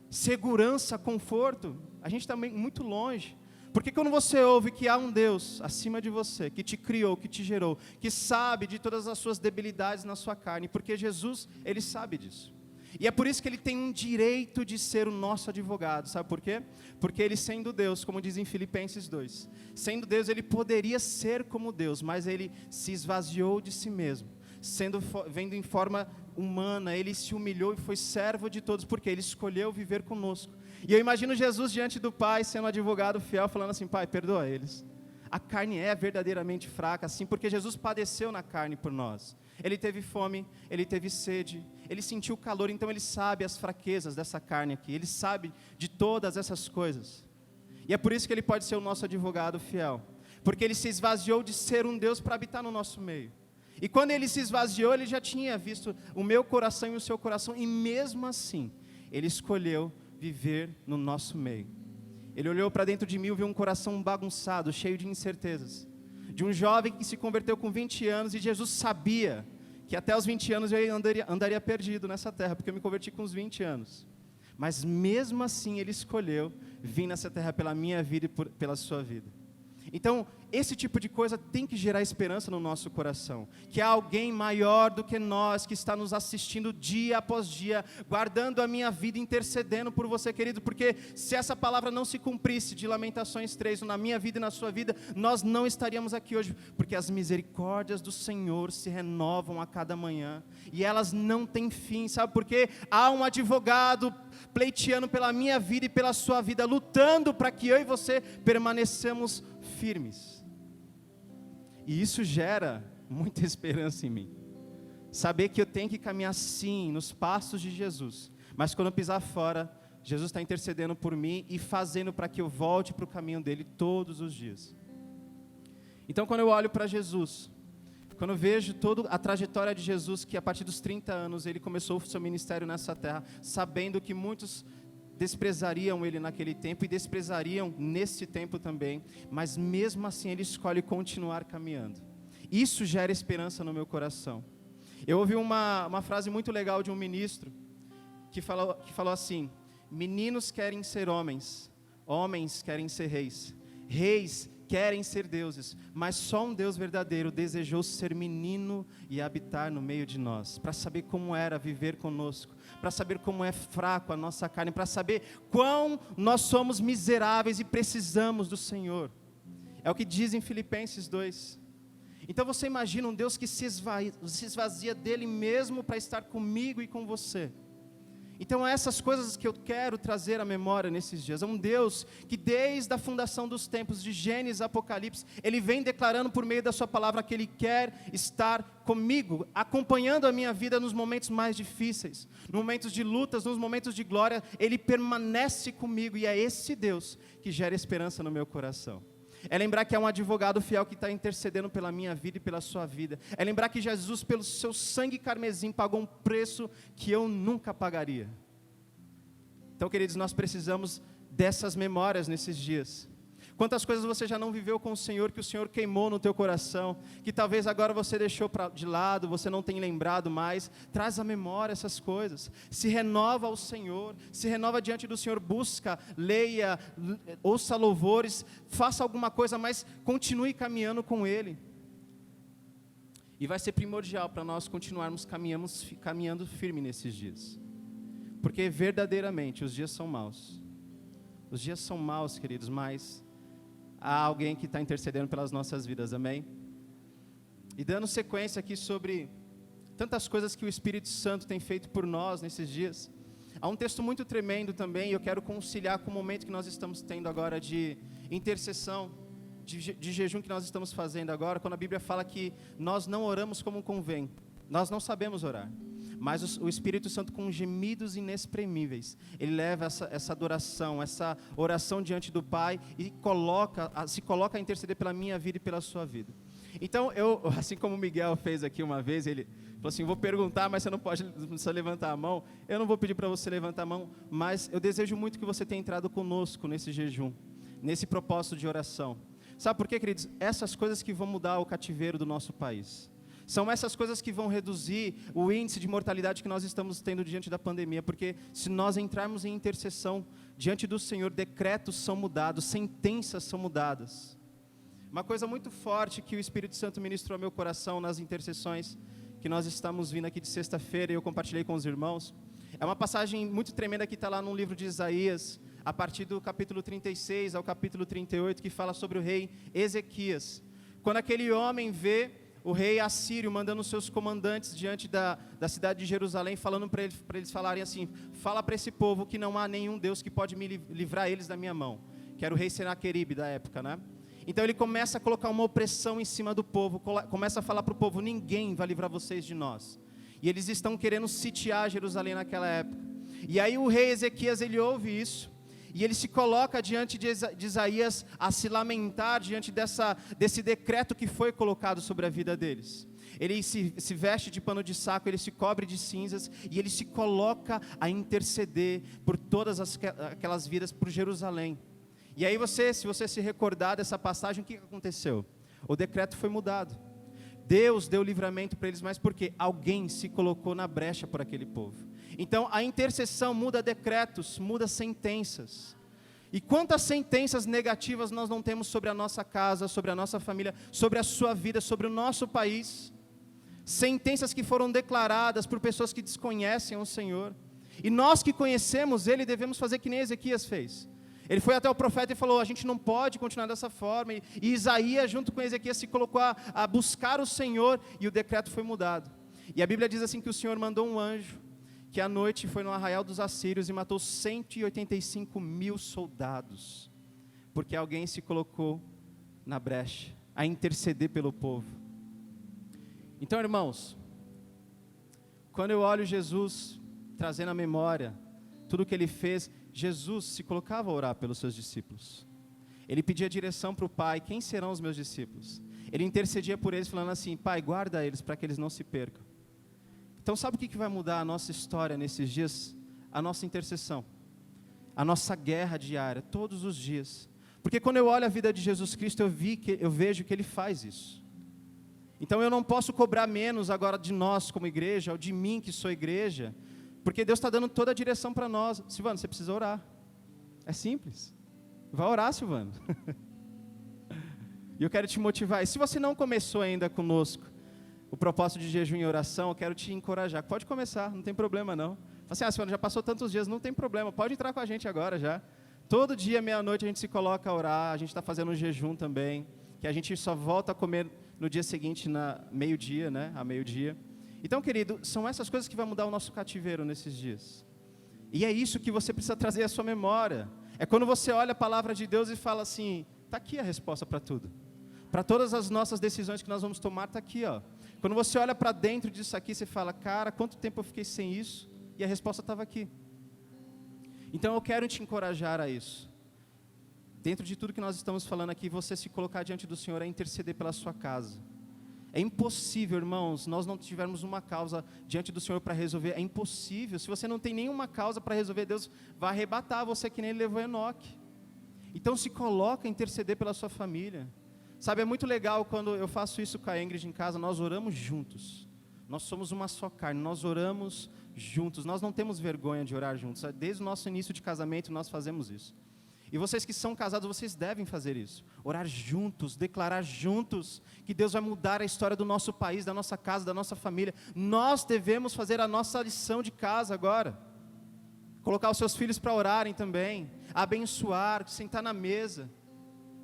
segurança, conforto, a gente está muito longe. Porque quando você ouve que há um Deus acima de você, que te criou, que te gerou, que sabe de todas as suas debilidades na sua carne, porque Jesus, Ele sabe disso. E é por isso que Ele tem um direito de ser o nosso advogado, sabe por quê? Porque Ele sendo Deus, como diz em Filipenses 2, sendo Deus Ele poderia ser como Deus, mas Ele se esvaziou de si mesmo, vendo em forma humana, Ele se humilhou e foi servo de todos, porque Ele escolheu viver conosco. E eu imagino Jesus diante do Pai, sendo um advogado fiel, falando assim: Pai, perdoa eles. A carne é verdadeiramente fraca, assim, porque Jesus padeceu na carne por nós. Ele teve fome, Ele teve sede, Ele sentiu calor, então Ele sabe as fraquezas dessa carne aqui, Ele sabe de todas essas coisas. E é por isso que Ele pode ser o nosso advogado fiel, porque Ele se esvaziou de ser um Deus para habitar no nosso meio. E quando Ele se esvaziou, Ele já tinha visto o meu coração e o seu coração, e mesmo assim, Ele escolheu viver no nosso meio. Ele olhou para dentro de mim e viu um coração bagunçado, cheio de incertezas, de um jovem que se converteu com 20 anos, e Jesus sabia que até os 20 anos eu andaria perdido nessa terra, porque eu me converti com os 20 anos. Mas mesmo assim Ele escolheu vir nessa terra pela minha vida e pela sua vida. Então, esse tipo de coisa tem que gerar esperança no nosso coração, que há alguém maior do que nós, que está nos assistindo dia após dia, guardando a minha vida, intercedendo por você, querido, porque se essa palavra não se cumprisse de Lamentações 3, na minha vida e na sua vida, nós não estaríamos aqui hoje, porque as misericórdias do Senhor se renovam a cada manhã, e elas não têm fim, sabe por quê? Há um advogado pleiteando pela minha vida e pela sua vida, lutando para que eu e você permaneçamos firmes. E isso gera muita esperança em mim. Saber que eu tenho que caminhar sim nos passos de Jesus, mas quando eu pisar fora, Jesus está intercedendo por mim e fazendo para que eu volte para o caminho dele todos os dias. Então, quando eu olho para Jesus, quando eu vejo toda a trajetória de Jesus, que a partir dos 30 anos ele começou o seu ministério nessa terra, sabendo que muitos desprezariam ele naquele tempo e desprezariam nesse tempo também, mas mesmo assim ele escolhe continuar caminhando. Isso gera esperança no meu coração. Eu ouvi uma frase muito legal de um ministro que falou assim: meninos querem ser homens, homens querem ser reis, reis querem ser deuses, mas só um Deus verdadeiro desejou ser menino e habitar no meio de nós, para saber como era viver conosco, para saber como é fraco a nossa carne, para saber quão nós somos miseráveis e precisamos do Senhor. É o que diz em Filipenses 2. Então você imagina um Deus que se esvazia dele mesmo para estar comigo e com você. Então essas coisas que eu quero trazer à memória nesses dias. É um Deus que desde a fundação dos tempos, de Gênesis a Apocalipse, Ele vem declarando por meio da sua palavra que Ele quer estar comigo, acompanhando a minha vida nos momentos mais difíceis, nos momentos de lutas, nos momentos de glória. Ele permanece comigo, e é esse Deus que gera esperança no meu coração. É lembrar que é um advogado fiel que está intercedendo pela minha vida e pela sua vida. É lembrar que Jesus, pelo seu sangue carmesim, pagou um preço que eu nunca pagaria. Então, queridos, nós precisamos dessas memórias nesses dias. Quantas coisas você já não viveu com o Senhor, que o Senhor queimou no teu coração, que talvez agora você deixou de lado, você não tem lembrado mais. Traz à memória essas coisas. Se renova ao Senhor, se renova diante do Senhor, busca, leia, ouça louvores, faça alguma coisa, mas continue caminhando com Ele. E vai ser primordial para nós continuarmos caminhando firme nesses dias. Porque verdadeiramente os dias são maus. Os dias são maus, queridos, mas há alguém que está intercedendo pelas nossas vidas, amém? E dando sequência aqui sobre tantas coisas que o Espírito Santo tem feito por nós nesses dias, há um texto muito tremendo também, e eu quero conciliar com o momento que nós estamos tendo agora de intercessão, de jejum que nós estamos fazendo agora, quando a Bíblia fala que nós não oramos como convém, nós não sabemos orar. Mas o Espírito Santo, com gemidos inexprimíveis, ele leva essa adoração, essa oração diante do Pai e se coloca a interceder pela minha vida e pela sua vida. Então, assim como o Miguel fez aqui uma vez, ele Falou assim, vou perguntar, mas você não precisa levantar a mão. Eu não vou pedir para você levantar a mão, mas eu desejo muito que você tenha entrado conosco nesse jejum, nesse propósito de oração. Sabe por quê, queridos? Essas coisas que vão mudar o cativeiro do nosso país. São essas coisas que vão reduzir o índice de mortalidade que nós estamos tendo diante da pandemia, porque se nós entrarmos em intercessão diante do Senhor, decretos são mudados, sentenças são mudadas. Uma coisa muito forte que o Espírito Santo ministrou ao meu coração nas intercessões que nós estamos vindo aqui de sexta-feira e eu compartilhei com os irmãos, é uma passagem muito tremenda que está lá no livro de Isaías, a partir do capítulo 36 ao capítulo 38, que fala sobre o rei Ezequias. Quando aquele homem vê o rei assírio mandando os seus comandantes diante da cidade de Jerusalém, falando para eles falarem assim, fala para esse povo que não há nenhum Deus que pode me livrar eles da minha mão, que era o rei Senaqueribe da época, né? Então ele começa a colocar uma opressão em cima do povo, começa a falar para o povo, ninguém vai livrar vocês de nós. E eles estão querendo sitiar Jerusalém naquela época. E aí o rei Ezequias, ele ouve isso, e ele se coloca diante de Isaías a se lamentar diante desse decreto que foi colocado sobre a vida deles. Ele se veste de pano de saco, ele se cobre de cinzas, e ele se coloca a interceder por todas aquelas vidas, por Jerusalém. E aí se você se recordar dessa passagem, o que aconteceu? O decreto foi mudado. Deus deu livramento para eles, mas porque alguém se colocou na brecha por aquele povo. Então a intercessão muda decretos, muda sentenças. E quantas sentenças negativas nós não temos sobre a nossa casa, sobre a nossa família, sobre a sua vida, sobre o nosso país. Sentenças que foram declaradas por pessoas que desconhecem o Senhor. E nós que conhecemos Ele devemos fazer que nem Ezequias fez. Ele foi até o profeta e falou, a gente não pode continuar dessa forma. E Isaías, junto com Ezequias, se colocou a buscar o Senhor, e o decreto foi mudado. E a Bíblia diz assim que o Senhor mandou um anjo, que à noite foi no arraial dos assírios e matou 185 mil soldados, porque alguém se colocou na brecha, a interceder pelo povo. Então, irmãos, quando eu olho Jesus trazendo à memória tudo o que Ele fez, Jesus se colocava a orar pelos seus discípulos. Ele pedia direção para o Pai, quem serão os meus discípulos? Ele intercedia por eles falando assim, Pai, guarda eles para que eles não se percam. Então sabe o que vai mudar a nossa história nesses dias? A nossa intercessão, a nossa guerra diária, todos os dias. Porque quando eu olho a vida de Jesus Cristo, eu vejo que Ele faz isso. Então eu não posso cobrar menos agora de nós como igreja, ou de mim que sou igreja, porque Deus está dando toda a direção para nós. Silvano, você precisa orar. É simples. Vai orar, Silvano. E eu quero te motivar. E se você não começou ainda conosco o propósito de jejum e oração, eu quero te encorajar. Pode começar, não tem problema não. Fala assim, Silvano, já passou tantos dias, não tem problema. Pode entrar com a gente agora já. Todo dia, meia-noite, a gente se coloca a orar. A gente está fazendo um jejum também, que a gente só volta a comer no dia seguinte, meio-dia, né? A meio-dia. Então, querido, são essas coisas que vão mudar o nosso cativeiro nesses dias. E é isso que você precisa trazer à sua memória. É quando você olha a palavra de Deus e fala assim, está aqui a resposta para tudo. Para todas as nossas decisões que nós vamos tomar, está aqui, ó. Quando você olha para dentro disso aqui, você fala, cara, quanto tempo eu fiquei sem isso? E a resposta estava aqui. Então eu quero te encorajar a isso. Dentro de tudo que nós estamos falando aqui, você se colocar diante do Senhor, é interceder pela sua casa. É impossível, irmãos, nós não tivermos uma causa diante do Senhor para resolver. É impossível. Se você não tem nenhuma causa para resolver, Deus vai arrebatar você que nem Ele levou Enoque. Então se coloca a interceder pela sua família. Sabe, é muito legal quando eu faço isso com a Ingrid em casa, nós oramos juntos. Nós somos uma só carne, nós oramos juntos. Nós não temos vergonha de orar juntos. Desde o nosso início de casamento nós fazemos isso. E vocês que são casados, vocês devem fazer isso. Orar juntos, declarar juntos que Deus vai mudar a história do nosso país, da nossa casa, da nossa família. Nós devemos fazer a nossa lição de casa agora. Colocar os seus filhos para orarem também, abençoar, sentar na mesa.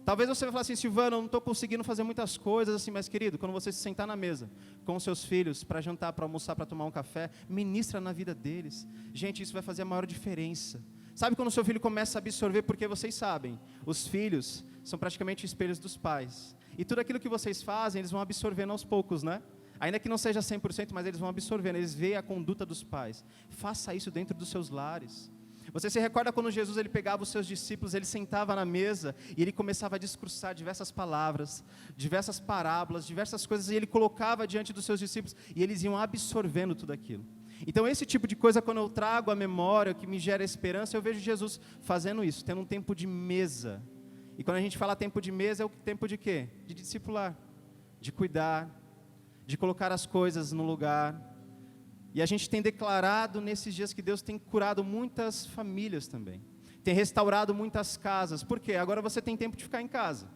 Talvez você vai falar assim, Silvano, eu não estou conseguindo fazer muitas coisas assim, mas querido, quando você se sentar na mesa com os seus filhos, para jantar, para almoçar, para tomar um café, ministra na vida deles. Gente, isso vai fazer a maior diferença. Sabe quando o seu filho começa a absorver, porque vocês sabem, os filhos são praticamente espelhos dos pais. E tudo aquilo que vocês fazem, eles vão absorvendo aos poucos, né? Ainda que não seja 100%, mas eles vão absorvendo, eles veem a conduta dos pais. Faça isso dentro dos seus lares. Você se recorda quando Jesus ele pegava os seus discípulos, ele sentava na mesa e ele começava a discursar diversas palavras, diversas parábolas, diversas coisas, e ele colocava diante dos seus discípulos e eles iam absorvendo tudo aquilo. Então esse tipo de coisa, quando eu trago a memória, que me gera esperança, eu vejo Jesus fazendo isso, tendo um tempo de mesa. E quando a gente fala tempo de mesa, é o tempo de quê? De discipular, de cuidar, de colocar as coisas no lugar. E a gente tem declarado nesses dias que Deus tem curado muitas famílias também. Tem restaurado muitas casas. Por quê? Agora você tem tempo de ficar em casa.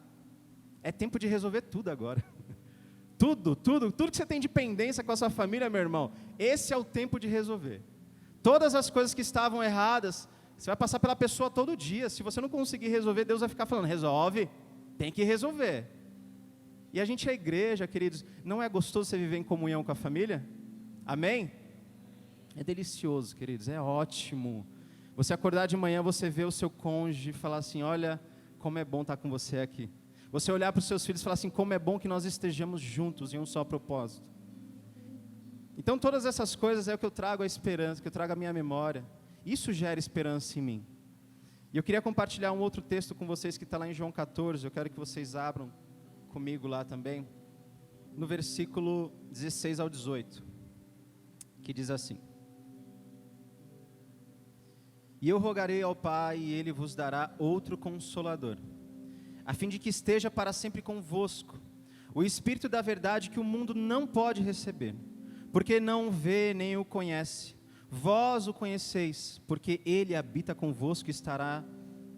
É tempo de resolver tudo agora. Tudo que você tem de pendência com a sua família, meu irmão, esse é o tempo de resolver. Todas as coisas que estavam erradas, você vai passar pela pessoa todo dia. Se você não conseguir resolver, Deus vai ficar falando, resolve, tem que resolver. E a gente é igreja, queridos, não é gostoso você viver em comunhão com a família? Amém? É delicioso, queridos, é ótimo. Você acordar de manhã, você ver o seu cônjuge e falar assim, olha, como é bom estar com você aqui. Você olhar para os seus filhos e falar assim, como é bom que nós estejamos juntos em um só propósito. Então todas essas coisas é o que eu trago a esperança, que eu trago a minha memória. Isso gera esperança em mim. E eu queria compartilhar um outro texto com vocês que está lá em João 14, eu quero que vocês abram comigo lá também, no versículo 16 ao 18, que diz assim: E eu rogarei ao Pai, e Ele vos dará outro Consolador, a fim de que esteja para sempre convosco, o Espírito da verdade que o mundo não pode receber, porque não o vê nem o conhece. Vós o conheceis, porque Ele habita convosco e estará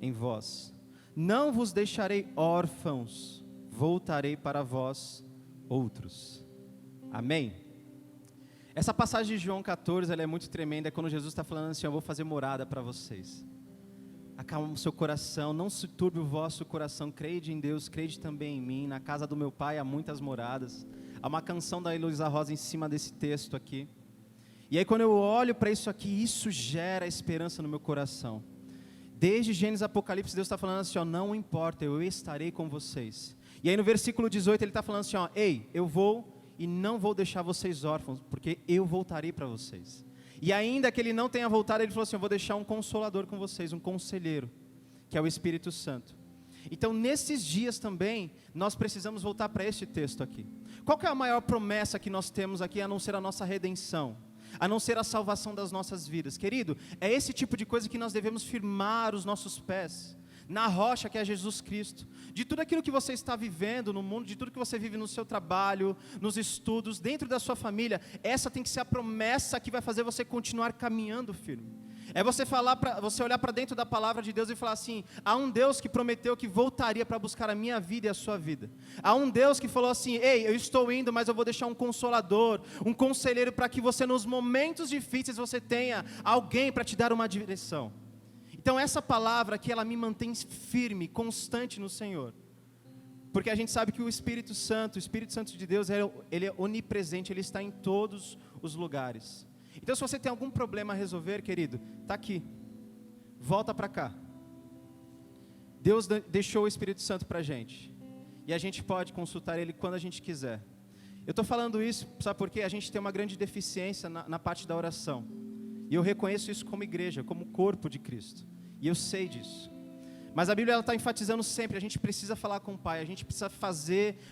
em vós. Não vos deixarei órfãos, voltarei para vós outros. Amém? Essa passagem de João 14, ela é muito tremenda, é quando Jesus está falando assim, eu vou fazer morada para vocês. Acalma o seu coração, não se turbe o vosso coração, crede em Deus, crede também em mim, na casa do meu Pai há muitas moradas. Há uma canção da Heloísa Rosa em cima desse texto aqui. E aí quando eu olho para isso aqui, isso gera esperança no meu coração. Desde Gênesis e Apocalipse, Deus está falando assim, ó, não importa, eu estarei com vocês. E aí no versículo 18 ele está falando assim, ó, ei, eu vou e não vou deixar vocês órfãos, porque eu voltarei para vocês. E ainda que ele não tenha voltado, ele falou assim, eu vou deixar um consolador com vocês, um conselheiro, que é o Espírito Santo. Então nesses dias também, nós precisamos voltar para este texto aqui. Qual que é a maior promessa que nós temos aqui, a não ser a nossa redenção? A não ser a salvação das nossas vidas? Querido, é esse tipo de coisa que nós devemos firmar os nossos pés na rocha que é Jesus Cristo. De tudo aquilo que você está vivendo no mundo, de tudo que você vive no seu trabalho, nos estudos, dentro da sua família, essa tem que ser a promessa que vai fazer você continuar caminhando firme. É você olhar para dentro da palavra de Deus e falar assim, há um Deus que prometeu que voltaria para buscar a minha vida e a sua vida. Há um Deus que falou assim, ei, eu estou indo, mas eu vou deixar um consolador, um conselheiro, para que você nos momentos difíceis você tenha alguém para te dar uma direção. Então essa palavra aqui, ela me mantém firme, constante no Senhor. Porque a gente sabe que o Espírito Santo de Deus, ele é onipresente, ele está em todos os lugares. Então se você tem algum problema a resolver, querido, está aqui, volta para cá. Deus deixou o Espírito Santo para a gente, e a gente pode consultar Ele quando a gente quiser. Eu estou falando isso, sabe por quê? A gente tem uma grande deficiência na parte da oração, e eu reconheço isso como igreja, como corpo de Cristo, e eu sei disso. Mas a Bíblia está enfatizando sempre, a gente precisa falar com o Pai, a gente precisa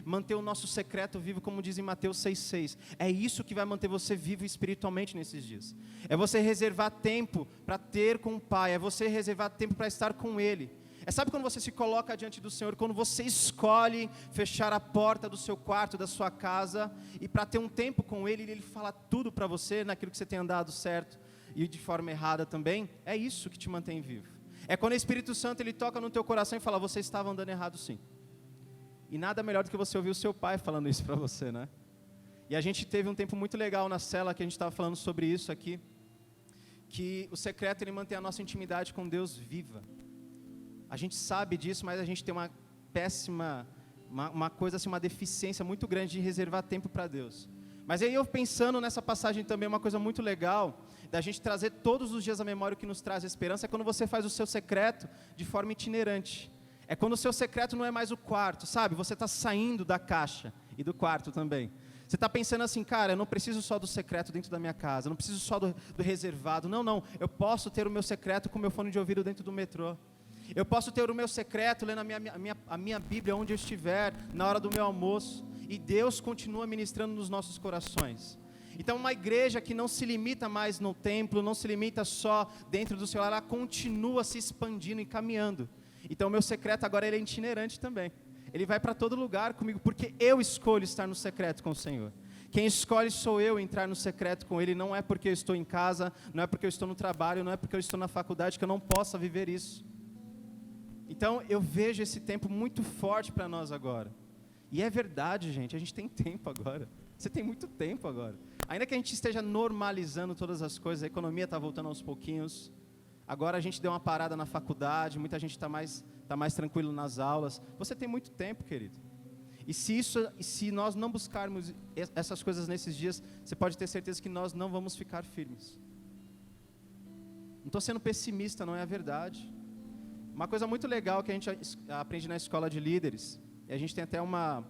manter o nosso secreto vivo, como diz em Mateus 6,6. É isso que vai manter você vivo espiritualmente nesses dias. É você reservar tempo para ter com o Pai, é você reservar tempo para estar com Ele. Sabe quando você se coloca diante do Senhor, quando você escolhe fechar a porta do seu quarto, da sua casa, e para ter um tempo com Ele, Ele fala tudo para você, naquilo que você tem andado certo e de forma errada também, é isso que te mantém vivo. É quando o Espírito Santo ele toca no teu coração e fala, você estava andando errado sim. E nada melhor do que você ouvir o seu pai falando isso para você, né? E a gente teve um tempo muito legal na cela que a gente estava falando sobre isso aqui, que o secreto ele mantém a nossa intimidade com Deus viva. A gente sabe disso, mas a gente tem uma péssima, uma coisa assim, uma deficiência muito grande de reservar tempo para Deus. Mas aí eu pensando nessa passagem também, uma coisa muito legal, da gente trazer todos os dias a memória o que nos traz esperança, é quando você faz o seu secreto de forma itinerante. É quando o seu secreto não é mais o quarto, sabe? Você está saindo da caixa e do quarto também. Você está pensando assim, cara, eu não preciso só do secreto dentro da minha casa, eu não preciso só do reservado. Não, eu posso ter o meu secreto com o meu fone de ouvido dentro do metrô. Eu posso ter o meu secreto lendo a minha Bíblia onde eu estiver, na hora do meu almoço. E Deus continua ministrando nos nossos corações. Então uma igreja que não se limita mais no templo, não se limita só dentro do seu lar, ela continua se expandindo e caminhando. Então o meu secreto agora ele é itinerante também. Ele vai para todo lugar comigo, porque eu escolho estar no secreto com o Senhor. Quem escolhe sou eu entrar no secreto com Ele, não é porque eu estou em casa, não é porque eu estou no trabalho, não é porque eu estou na faculdade que eu não possa viver isso. Então eu vejo esse tempo muito forte para nós agora. E é verdade, gente, a gente tem tempo agora. Você tem muito tempo agora. Ainda que a gente esteja normalizando todas as coisas, a economia está voltando aos pouquinhos. Agora a gente deu uma parada na faculdade, muita gente está mais tranquilo nas aulas. Você tem muito tempo, querido. E se nós não buscarmos essas coisas nesses dias, você pode ter certeza que nós não vamos ficar firmes. Não estou sendo pessimista, não é a verdade. Uma coisa muito legal que a gente aprende na escola de líderes, e a gente tem até uma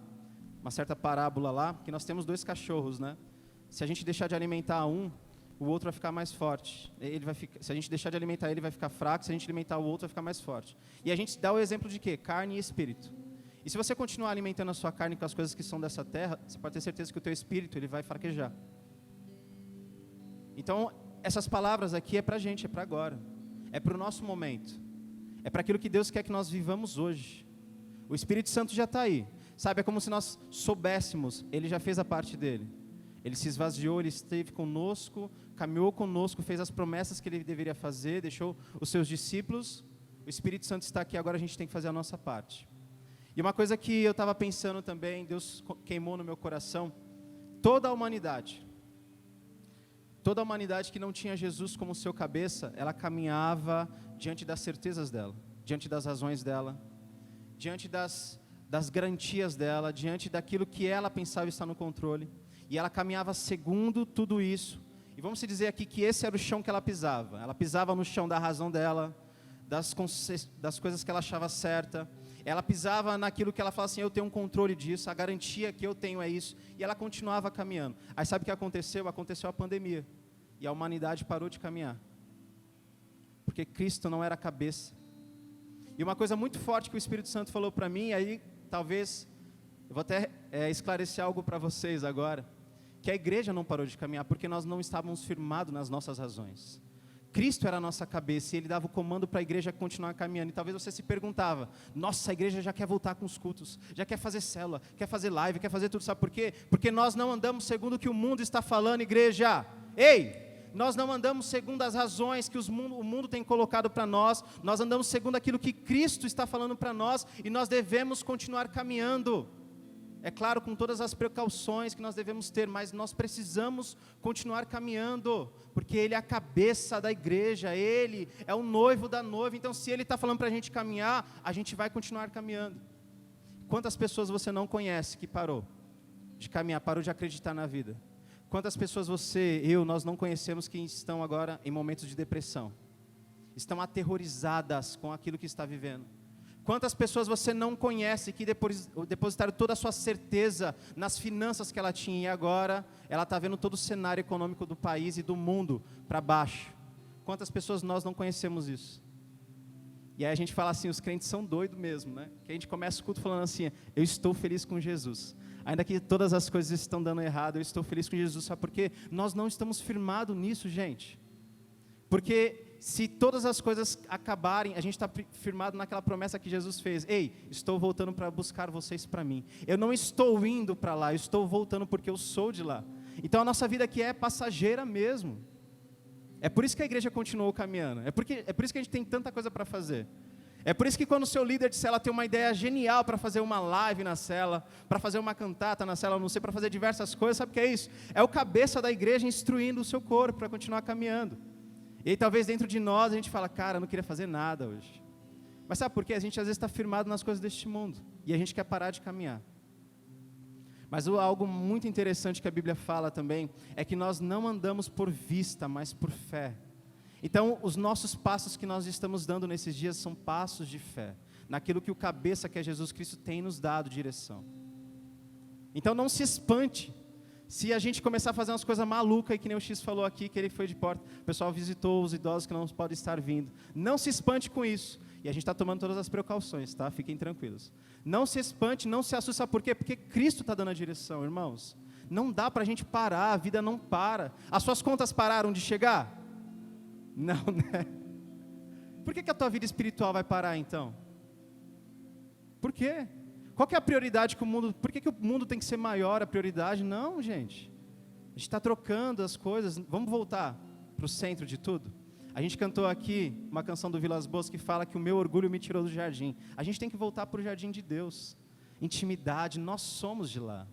certa parábola lá, que nós temos 2 cachorros, né? Se a gente deixar de alimentar um, o outro vai ficar mais forte. Se a gente deixar de alimentar ele, vai ficar fraco. Se a gente alimentar o outro, vai ficar mais forte. E a gente dá o exemplo de quê? Carne e espírito. E se você continuar alimentando a sua carne com as coisas que são dessa terra, você pode ter certeza que o teu espírito ele vai fraquejar. Então, essas palavras aqui é para a gente, é para agora. É para o nosso momento. É para aquilo que Deus quer que nós vivamos hoje. O Espírito Santo já está aí. Sabe, é como se nós soubéssemos, Ele já fez a parte dele. Ele se esvaziou, Ele esteve conosco, caminhou conosco, fez as promessas que Ele deveria fazer, deixou os seus discípulos. O Espírito Santo está aqui, agora a gente tem que fazer a nossa parte. E uma coisa que eu estava pensando também, Deus queimou no meu coração, toda a humanidade que não tinha Jesus como seu cabeça, ela caminhava diante das certezas dela, diante das razões dela, diante das garantias dela, diante daquilo que ela pensava estar no controle, e ela caminhava segundo tudo isso. E vamos dizer aqui que esse era o chão que ela pisava no chão da razão dela, das coisas que ela achava certa, ela pisava naquilo que ela falava assim, eu tenho um controle disso, a garantia que eu tenho é isso, e ela continuava caminhando. Aí sabe o que aconteceu? Aconteceu a pandemia, e a humanidade parou de caminhar, porque Cristo não era a cabeça. E uma coisa muito forte que o Espírito Santo falou para mim, aí talvez, eu vou até esclarecer algo para vocês agora, que a igreja não parou de caminhar, porque nós não estávamos firmados nas nossas razões. Cristo era a nossa cabeça, e Ele dava o comando para a igreja continuar caminhando, e talvez você se perguntava, nossa, a igreja já quer voltar com os cultos, já quer fazer célula, quer fazer live, quer fazer tudo, sabe por quê? Porque nós não andamos segundo o que o mundo está falando, igreja. Ei! Nós não andamos segundo as razões que o mundo tem colocado para nós andamos segundo aquilo que Cristo está falando para nós, e nós devemos continuar caminhando. É claro, com todas as precauções que nós devemos ter, mas nós precisamos continuar caminhando, porque Ele é a cabeça da igreja, Ele é o noivo da noiva, então se Ele está falando para a gente caminhar, a gente vai continuar caminhando. Quantas pessoas você não conhece que parou de caminhar, parou de acreditar na vida? Quantas pessoas nós não conhecemos que estão agora em momentos de depressão? Estão aterrorizadas com aquilo que está vivendo. Quantas pessoas você não conhece que depositaram toda a sua certeza nas finanças que ela tinha, e agora ela está vendo todo o cenário econômico do país e do mundo para baixo? Quantas pessoas nós não conhecemos isso? E aí a gente fala assim, os crentes são doidos mesmo, né? Que a gente começa o culto falando assim, eu estou feliz com Jesus. Ainda que todas as coisas estão dando errado, eu estou feliz com Jesus. Sabe por quê? Nós não estamos firmados nisso, gente. Porque se todas as coisas acabarem, a gente está firmado naquela promessa que Jesus fez. Ei, estou voltando para buscar vocês para mim. Eu não estou indo para lá, eu estou voltando porque eu sou de lá. Então a nossa vida aqui é passageira mesmo. É por isso que a igreja continuou caminhando. É por isso que a gente tem tanta coisa para fazer. É por isso que quando o seu líder de célula tem uma ideia genial para fazer uma live na célula, para fazer uma cantata na célula, não sei, para fazer diversas coisas, sabe o que é isso? É o cabeça da igreja instruindo o seu corpo para continuar caminhando. E aí talvez dentro de nós a gente fala, cara, eu não queria fazer nada hoje. Mas sabe por quê? A gente às vezes está firmado nas coisas deste mundo, e a gente quer parar de caminhar. Mas algo muito interessante que a Bíblia fala também, é que nós não andamos por vista, mas por fé. Então, os nossos passos que nós estamos dando nesses dias são passos de fé, naquilo que o cabeça, que é Jesus Cristo, tem nos dado direção. Então, não se espante Se a gente começar a fazer umas coisas malucas, que nem o X falou aqui, que ele foi de porta, o pessoal visitou os idosos que não podem estar vindo. Não se espante com isso. E a gente está tomando todas as precauções, tá? Fiquem tranquilos. Não se espante, não se assuste. Sabe por quê? Porque Cristo está dando a direção, irmãos. Não dá para a gente parar, a vida não para. As suas contas pararam de chegar? Não, né? Por que a tua vida espiritual vai parar, então? Por quê? Qual que é a prioridade que o mundo... Por que o mundo tem que ser maior a prioridade? Não, gente. A gente está trocando as coisas. Vamos voltar para o centro de tudo? A gente cantou aqui uma canção do Vilas Boas que fala que o meu orgulho me tirou do jardim. A gente tem que voltar para o jardim de Deus. Intimidade, nós somos de lá.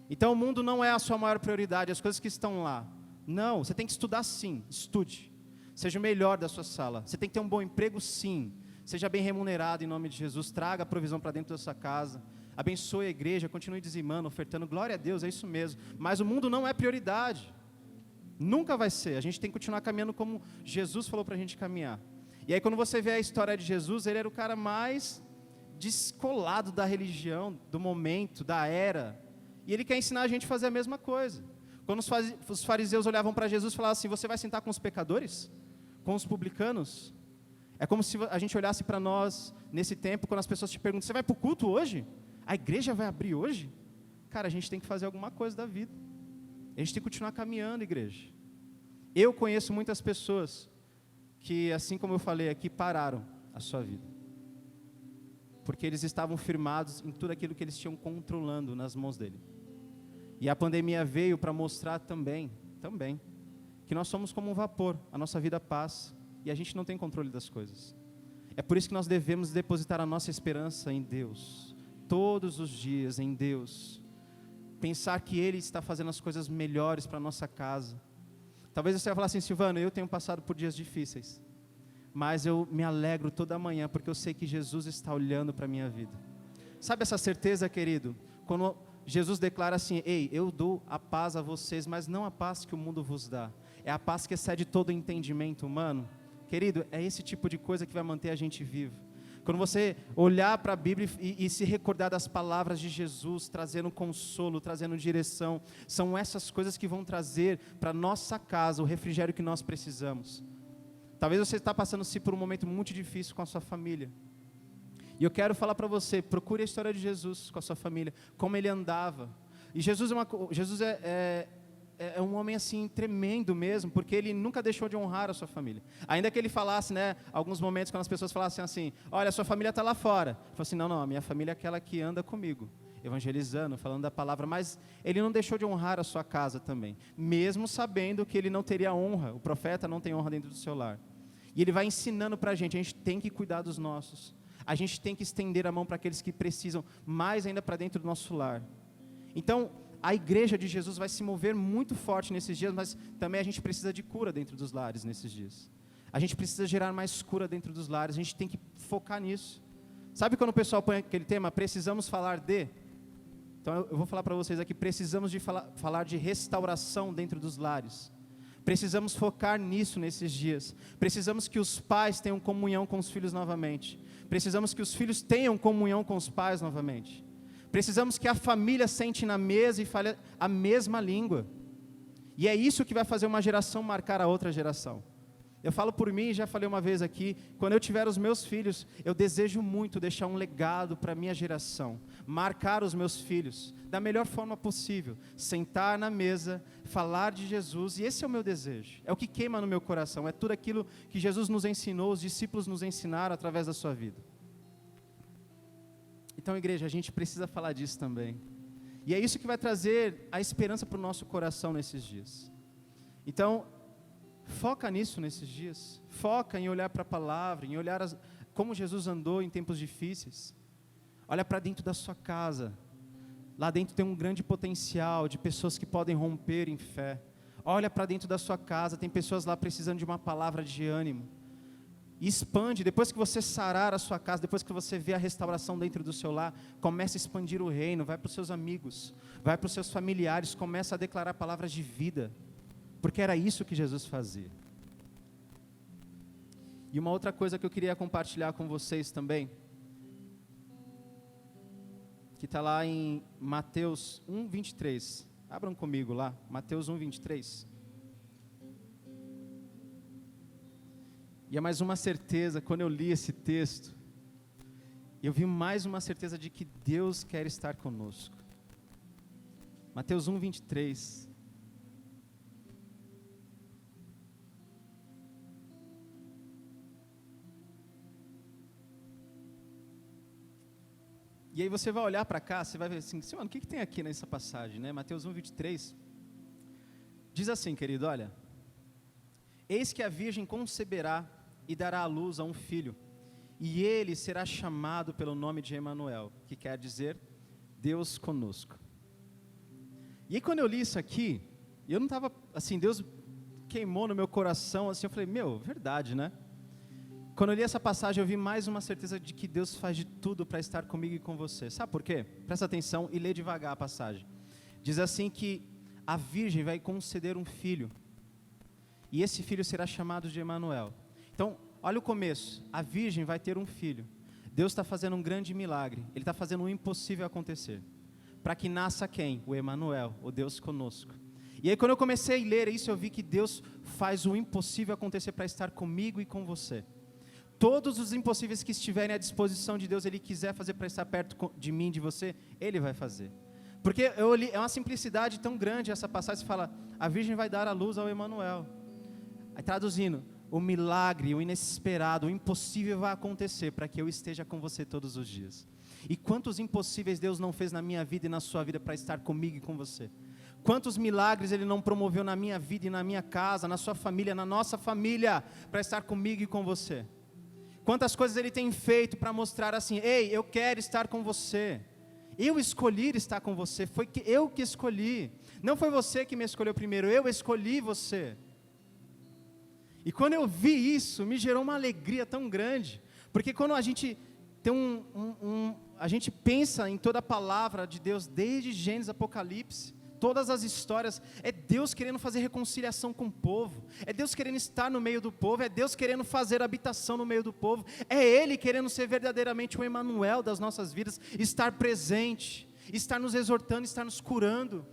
Então o mundo não é a sua maior prioridade, as coisas que estão lá. Não, você tem que estudar sim, estude. Seja o melhor da sua sala. Você tem que ter um bom emprego sim. Seja bem remunerado em nome de Jesus, traga a provisão para dentro da sua casa, abençoe a igreja, continue dizimando, ofertando, glória a Deus, é isso mesmo. Mas o mundo não é prioridade, nunca vai ser. A gente tem que continuar caminhando como Jesus falou para a gente caminhar. E aí quando você vê a história de Jesus, ele era o cara mais descolado da religião, do momento, da era, e ele quer ensinar a gente a fazer a mesma coisa. Quando os fariseus olhavam para Jesus e falavam assim, você vai sentar com os pecadores? Com os publicanos? É como se a gente olhasse para nós, nesse tempo, quando as pessoas te perguntam, você vai para o culto hoje? A igreja vai abrir hoje? Cara, a gente tem que fazer alguma coisa da vida. A gente tem que continuar caminhando, igreja. Eu conheço muitas pessoas que, assim como eu falei aqui, pararam a sua vida. Porque eles estavam firmados em tudo aquilo que eles tinham controlando nas mãos dele. E a pandemia veio para mostrar também, que nós somos como um vapor, a nossa vida passa. E a gente não tem controle das coisas. É por isso que nós devemos depositar a nossa esperança em Deus. Todos os dias em Deus. Pensar que Ele está fazendo as coisas melhores para a nossa casa. Talvez você vai falar assim, Silvano, eu tenho passado por dias difíceis. Mas eu me alegro toda manhã, porque eu sei que Jesus está olhando para a minha vida. Sabe essa certeza, querido? Quando Jesus declara assim, ei, eu dou a paz a vocês, mas não a paz que o mundo vos dá. É a paz que excede todo o entendimento humano. Querido, é esse tipo de coisa que vai manter a gente vivo. Quando você olhar para a Bíblia e se recordar das palavras de Jesus, trazendo consolo, trazendo direção, são essas coisas que vão trazer para a nossa casa o refrigério que nós precisamos. Talvez você está passando por um momento muito difícil com a sua família. E eu quero falar para você, procure a história de Jesus com a sua família, como ele andava. E Jesus é um homem assim tremendo mesmo, porque ele nunca deixou de honrar a sua família. Ainda que ele falasse, né, alguns momentos quando as pessoas falassem assim, olha, a sua família está lá fora. Ele falou assim, não, a minha família é aquela que anda comigo, evangelizando, falando da palavra, mas ele não deixou de honrar a sua casa também, mesmo sabendo que ele não teria honra, o profeta não tem honra dentro do seu lar. E ele vai ensinando para a gente tem que cuidar dos nossos, a gente tem que estender a mão para aqueles que precisam, mais ainda para dentro do nosso lar. Então, a igreja de Jesus vai se mover muito forte nesses dias, mas também a gente precisa de cura dentro dos lares nesses dias. A gente precisa gerar mais cura dentro dos lares, a gente tem que focar nisso. Sabe quando o pessoal põe aquele tema, precisamos falar de? Então eu vou falar para vocês aqui, precisamos de falar de restauração dentro dos lares. Precisamos focar nisso nesses dias. Precisamos que os pais tenham comunhão com os filhos novamente. Precisamos que os filhos tenham comunhão com os pais novamente. Precisamos que a família sente na mesa e fale a mesma língua. E é isso que vai fazer uma geração marcar a outra geração. Eu falo por mim, já falei uma vez aqui, quando eu tiver os meus filhos, eu desejo muito deixar um legado para a minha geração. Marcar os meus filhos da melhor forma possível. Sentar na mesa, falar de Jesus, e esse é o meu desejo. É o que queima no meu coração, é tudo aquilo que Jesus nos ensinou, os discípulos nos ensinaram através da sua vida. Então, igreja, a gente precisa falar disso também. E é isso que vai trazer a esperança para o nosso coração nesses dias. Então, foca nisso nesses dias. Foca em olhar para a palavra, em olhar como Jesus andou em tempos difíceis. Olha para dentro da sua casa. Lá dentro tem um grande potencial de pessoas que podem romper em fé. Olha para dentro da sua casa, tem pessoas lá precisando de uma palavra de ânimo. E expande, depois que você sarar a sua casa, depois que você vê a restauração dentro do seu lar, comece a expandir o reino, vai para os seus amigos, vai para os seus familiares, começa a declarar palavras de vida, porque era isso que Jesus fazia. E uma outra coisa que eu queria compartilhar com vocês também, que está lá em Mateus 1:23, Abram comigo lá, Mateus 1, 23. E é mais uma certeza, quando eu li esse texto, eu vi mais uma certeza de que Deus quer estar conosco. Mateus 1, 23. E aí você vai olhar para cá, você vai ver assim, mano, o que tem aqui nessa passagem, né? Mateus 1, 23. Diz assim, querido, olha. Eis que a virgem conceberá e dará à luz a um filho, e ele será chamado pelo nome de Emanuel, que quer dizer Deus conosco. E aí quando eu li isso aqui, eu não estava, assim, Deus queimou no meu coração, assim, eu falei, verdade, né? Quando eu li essa passagem, eu vi mais uma certeza de que Deus faz de tudo para estar comigo e com você. Sabe por quê? Presta atenção e lê devagar a passagem. Diz assim que a virgem vai conceder um filho, e esse filho será chamado de Emanuel. Então, olha o começo, a virgem vai ter um filho. Deus está fazendo um grande milagre, Ele está fazendo o impossível acontecer. Para que nasça quem? O Emanuel, o Deus conosco. E aí quando eu comecei a ler isso, eu vi que Deus faz o impossível acontecer para estar comigo e com você. Todos os impossíveis que estiverem à disposição de Deus, Ele quiser fazer para estar perto de mim, de você, Ele vai fazer. Porque eu li, é uma simplicidade tão grande essa passagem, você fala, a virgem vai dar à luz ao Emanuel. Aí traduzindo, o milagre, o inesperado, o impossível vai acontecer para que eu esteja com você todos os dias. E quantos impossíveis Deus não fez na minha vida e na sua vida para estar comigo e com você? Quantos milagres Ele não promoveu na minha vida e na minha casa, na sua família, na nossa família, para estar comigo e com você? Quantas coisas Ele tem feito para mostrar assim, ei, eu quero estar com você. Eu escolhi estar com você, foi eu que escolhi. Não foi você que me escolheu primeiro, eu escolhi você. E quando eu vi isso, me gerou uma alegria tão grande, porque quando a gente tem a gente pensa em toda a palavra de Deus, desde Gênesis, Apocalipse, todas as histórias, é Deus querendo fazer reconciliação com o povo, é Deus querendo estar no meio do povo, é Deus querendo fazer habitação no meio do povo, é Ele querendo ser verdadeiramente o Emanuel das nossas vidas, estar presente, estar nos exortando, estar nos curando,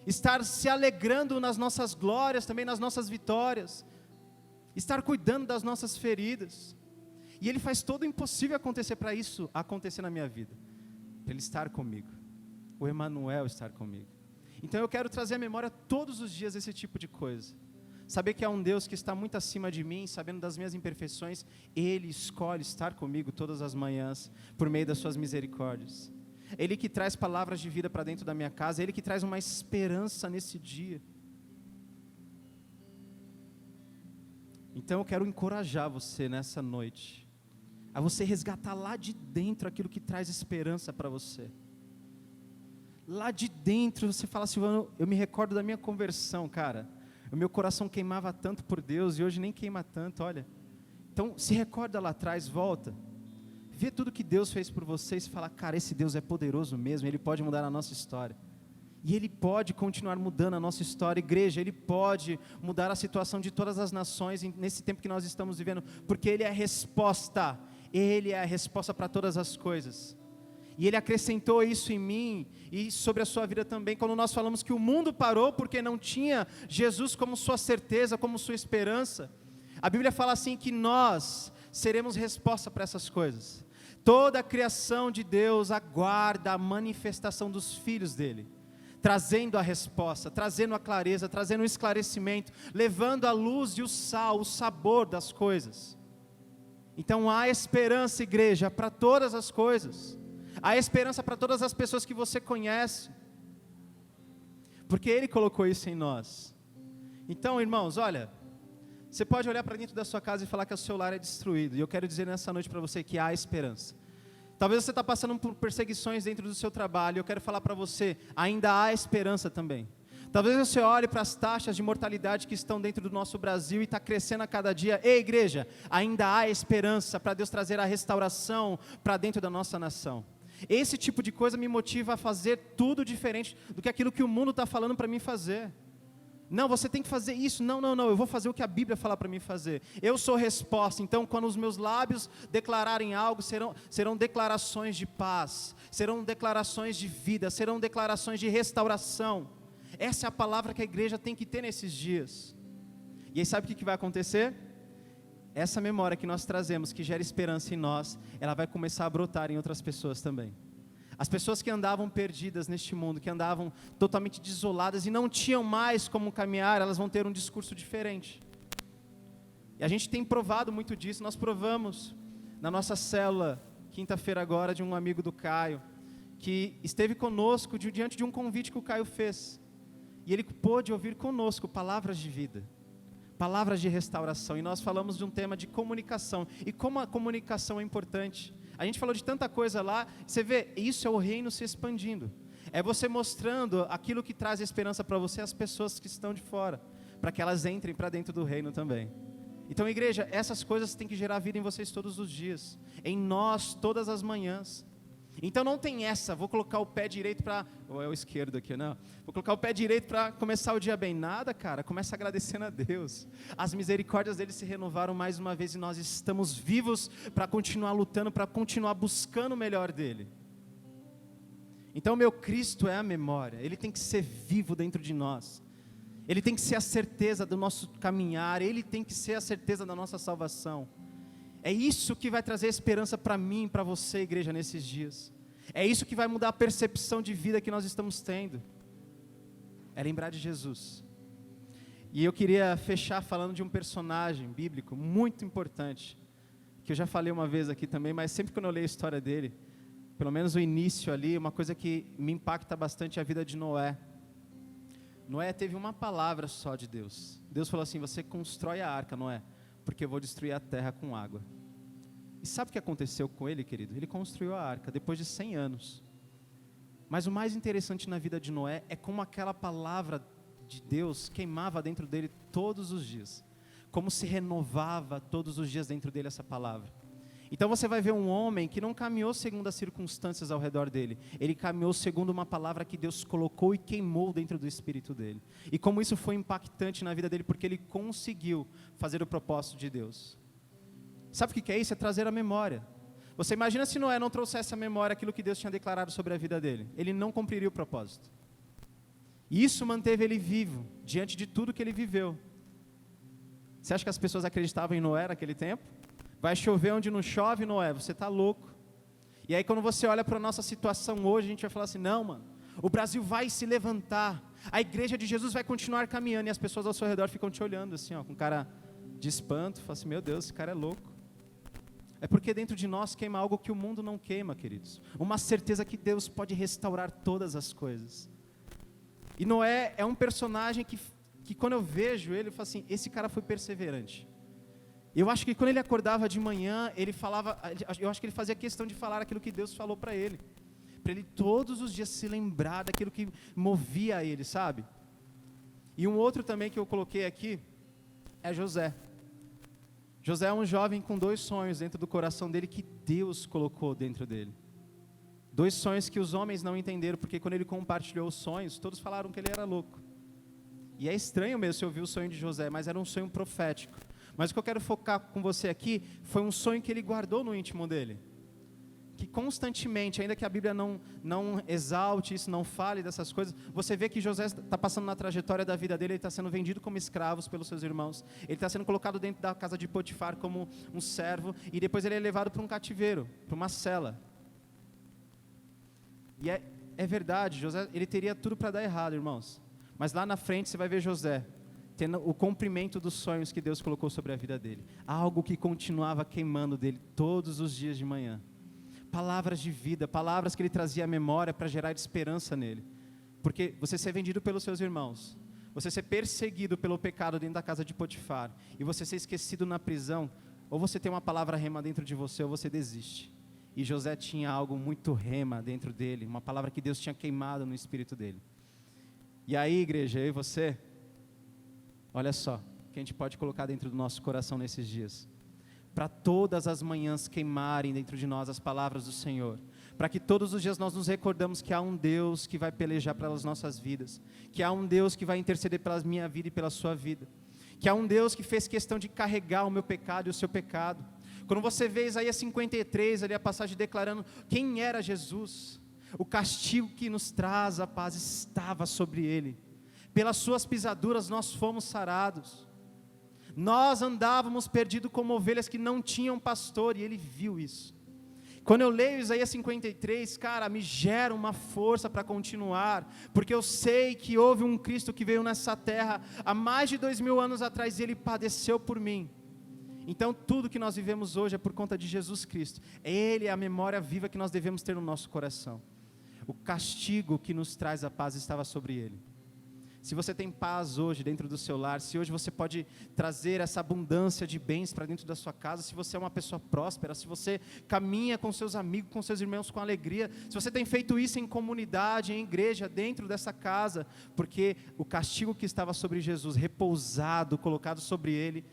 estar se alegrando nas nossas glórias, também nas nossas vitórias, estar cuidando das nossas feridas. E Ele faz todo o impossível acontecer para isso acontecer na minha vida, para Ele estar comigo, o Emanuel estar comigo. Então eu quero trazer à memória todos os dias esse tipo de coisa, saber que há um Deus que está muito acima de mim, sabendo das minhas imperfeições, Ele escolhe estar comigo todas as manhãs, por meio das suas misericórdias. Ele que traz palavras de vida para dentro da minha casa, Ele que traz uma esperança nesse dia. Então eu quero encorajar você nessa noite, a você resgatar lá de dentro aquilo que traz esperança para você. Lá de dentro você fala assim, eu me recordo da minha conversão, cara, o meu coração queimava tanto por Deus e hoje nem queima tanto, olha. Então se recorda lá atrás, volta, vê tudo que Deus fez por você e fala, cara, esse Deus é poderoso mesmo, Ele pode mudar a nossa história. E Ele pode continuar mudando a nossa história, igreja, Ele pode mudar a situação de todas as nações nesse tempo que nós estamos vivendo, porque Ele é a resposta para todas as coisas. E Ele acrescentou isso em mim e sobre a sua vida também, quando nós falamos que o mundo parou porque não tinha Jesus como sua certeza, como sua esperança. A Bíblia fala assim que nós seremos resposta para essas coisas. Toda a criação de Deus aguarda a manifestação dos filhos dEle, trazendo a resposta, trazendo a clareza, trazendo o esclarecimento, levando a luz e o sal, o sabor das coisas. Então há esperança, igreja, para todas as coisas. Há esperança para todas as pessoas que você conhece, porque Ele colocou isso em nós. Então, irmãos, olha, você pode olhar para dentro da sua casa e falar que o seu lar é destruído, e eu quero dizer nessa noite para você que há esperança. Talvez você está passando por perseguições dentro do seu trabalho, eu quero falar para você, ainda há esperança também. Talvez você olhe para as taxas de mortalidade que estão dentro do nosso Brasil e está crescendo a cada dia. Ei, igreja, ainda há esperança para Deus trazer a restauração para dentro da nossa nação. Esse tipo de coisa me motiva a fazer tudo diferente do que aquilo que o mundo está falando para mim fazer. Não, você tem que fazer isso. Não, eu vou fazer o que a Bíblia fala para mim fazer. Eu sou resposta. Então, quando os meus lábios declararem algo, serão declarações de paz, serão declarações de vida, serão declarações de restauração. Essa é a palavra que a igreja tem que ter nesses dias. E aí sabe o que vai acontecer? Essa memória que nós trazemos, que gera esperança em nós, ela vai começar a brotar em outras pessoas também. As pessoas que andavam perdidas neste mundo, que andavam totalmente desoladas e não tinham mais como caminhar, elas vão ter um discurso diferente. E a gente tem provado muito disso. Nós provamos na nossa célula, quinta-feira agora, de um amigo do Caio, que esteve conosco diante de um convite que o Caio fez. E ele pôde ouvir conosco palavras de vida, palavras de restauração. E nós falamos de um tema de comunicação. E como a comunicação é importante. A gente falou de tanta coisa lá. Você vê, isso é o reino se expandindo. É você mostrando aquilo que traz esperança para você às pessoas que estão de fora, para que elas entrem para dentro do reino também. Então, igreja, essas coisas têm que gerar vida em vocês todos os dias, em nós, todas as manhãs. Então não tem essa, vou colocar o pé direito para, ou é o esquerdo aqui, não, vou colocar o pé direito para começar o dia bem. Nada, cara, começa agradecendo a Deus. As misericórdias dele se renovaram mais uma vez e nós estamos vivos para continuar lutando, para continuar buscando o melhor dele. Então meu Cristo é a memória, ele tem que ser vivo dentro de nós. Ele tem que ser a certeza do nosso caminhar, ele tem que ser a certeza da nossa salvação. É isso que vai trazer esperança para mim, para você, igreja, nesses dias. É isso que vai mudar a percepção de vida que nós estamos tendo. É lembrar de Jesus. E eu queria fechar falando de um personagem bíblico muito importante, que eu já falei uma vez aqui também, mas sempre quando eu leio a história dele, pelo menos o início ali, uma coisa que me impacta bastante é a vida de Noé. Noé teve uma palavra só de Deus. Deus falou assim: você constrói a arca, Noé, porque eu vou destruir a terra com água. E sabe o que aconteceu com ele, querido? Ele construiu a arca depois de 100 anos. Mas o mais interessante na vida de Noé é como aquela palavra de Deus queimava dentro dele todos os dias. Como se renovava todos os dias dentro dele essa palavra. Então você vai ver um homem que não caminhou segundo as circunstâncias ao redor dele. Ele caminhou segundo uma palavra que Deus colocou e queimou dentro do espírito dele. E como isso foi impactante na vida dele, porque ele conseguiu fazer o propósito de Deus. Sabe o que é isso? É trazer a memória. Você imagina se Noé não trouxesse a memória aquilo que Deus tinha declarado sobre a vida dele. Ele não cumpriria o propósito. E isso manteve ele vivo, diante de tudo que ele viveu. Você acha que as pessoas acreditavam em Noé naquele tempo? Vai chover onde não chove, Noé, você está louco. E aí quando você olha para a nossa situação hoje, a gente vai falar assim: não, mano, o Brasil vai se levantar, a igreja de Jesus vai continuar caminhando, e as pessoas ao seu redor ficam te olhando assim, ó, com cara de espanto, fala assim: meu Deus, esse cara é louco. É porque dentro de nós queima algo que o mundo não queima, queridos. Uma certeza que Deus pode restaurar todas as coisas. E Noé é um personagem que quando eu vejo ele, eu falo assim: esse cara foi perseverante. Eu acho que quando ele acordava de manhã, ele falava, eu acho que ele fazia questão de falar aquilo que Deus falou para ele todos os dias se lembrar daquilo que movia ele, sabe? E um outro também que eu coloquei aqui é José. José é um jovem com 2 sonhos dentro do coração dele que Deus colocou dentro dele. 2 sonhos que os homens não entenderam, porque quando ele compartilhou os sonhos, todos falaram que ele era louco. E é estranho mesmo você ouvir o sonho de José, mas era um sonho profético. Mas o que eu quero focar com você aqui foi um sonho que ele guardou no íntimo dele. Que constantemente, ainda que a Bíblia não exalte isso, não fale dessas coisas, você vê que José está passando na trajetória da vida dele, ele está sendo vendido como escravos pelos seus irmãos, ele está sendo colocado dentro da casa de Potifar como um servo, e depois ele é levado para um cativeiro, para uma cela. E é verdade, José, ele teria tudo para dar errado, irmãos, mas lá na frente você vai ver José tendo o cumprimento dos sonhos que Deus colocou sobre a vida dele, algo que continuava queimando dele todos os dias de manhã. Palavras de vida, palavras que ele trazia à memória para gerar esperança nele. Porque você ser vendido pelos seus irmãos, você ser perseguido pelo pecado dentro da casa de Potifar, e você ser esquecido na prisão, ou você tem uma palavra rema dentro de você, ou você desiste. E José tinha algo muito rema dentro dele, uma palavra que Deus tinha queimado no espírito dele. E aí, igreja, eu e você, olha só, que a gente pode colocar dentro do nosso coração nesses dias. Para todas as manhãs queimarem dentro de nós as palavras do Senhor, para que todos os dias nós nos recordamos que há um Deus que vai pelejar pelas nossas vidas, que há um Deus que vai interceder pela minha vida e pela sua vida, que há um Deus que fez questão de carregar o meu pecado e o seu pecado. Quando você vê Isaías 53, ali a passagem declarando quem era Jesus, o castigo que nos traz a paz estava sobre ele. pelas suas pisaduras nós fomos sarados. Nós andávamos perdidos como ovelhas que não tinham pastor, e Ele viu isso. Quando eu leio Isaías 53, cara, me gera uma força para continuar, porque eu sei que houve um Cristo que veio nessa terra há mais de 2000 anos atrás, e Ele padeceu por mim. Então tudo que nós vivemos hoje é por conta de Jesus Cristo. Ele é a memória viva que nós devemos ter no nosso coração. O castigo que nos traz a paz estava sobre Ele. Se você tem paz hoje dentro do seu lar, se hoje você pode trazer essa abundância de bens para dentro da sua casa, se você é uma pessoa próspera, se você caminha com seus amigos, com seus irmãos com alegria, se você tem feito isso em comunidade, em igreja, dentro dessa casa, porque o castigo que estava sobre Jesus, repousado, colocado sobre Ele,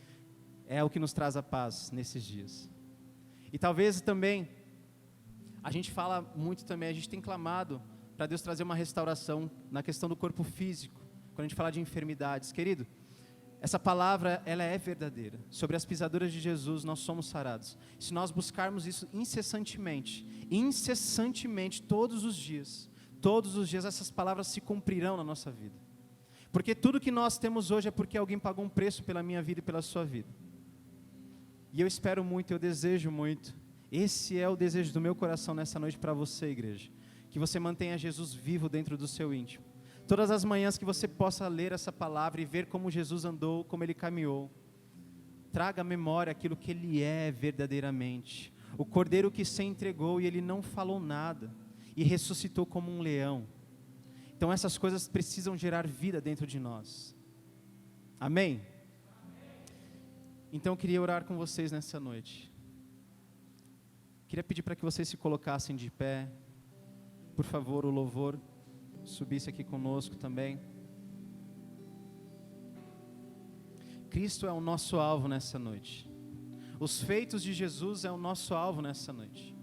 é o que nos traz a paz nesses dias. E talvez também, a gente fala muito também, a gente tem clamado para Deus trazer uma restauração na questão do corpo físico. Quando a gente fala de enfermidades, querido, essa palavra, ela é verdadeira. Sobre as pisaduras de Jesus, nós somos sarados. Se nós buscarmos isso incessantemente, todos os dias, essas palavras se cumprirão na nossa vida. Porque tudo que nós temos hoje é porque alguém pagou um preço pela minha vida e pela sua vida. E eu espero muito, eu desejo muito. Esse é o desejo do meu coração nessa noite para você, igreja. Que você mantenha Jesus vivo dentro do seu íntimo. Todas as manhãs que você possa ler essa palavra e ver como Jesus andou, como Ele caminhou. Traga à memória aquilo que Ele é verdadeiramente. O cordeiro que se entregou e Ele não falou nada. E ressuscitou como um leão. Então essas coisas precisam gerar vida dentro de nós. Amém? Então eu queria orar com vocês nessa noite. Queria pedir para que vocês se colocassem de pé. Por favor, o louvor subisse aqui conosco também. Cristo é o nosso alvo nessa noite. Os feitos de Jesus é o nosso alvo nessa noite.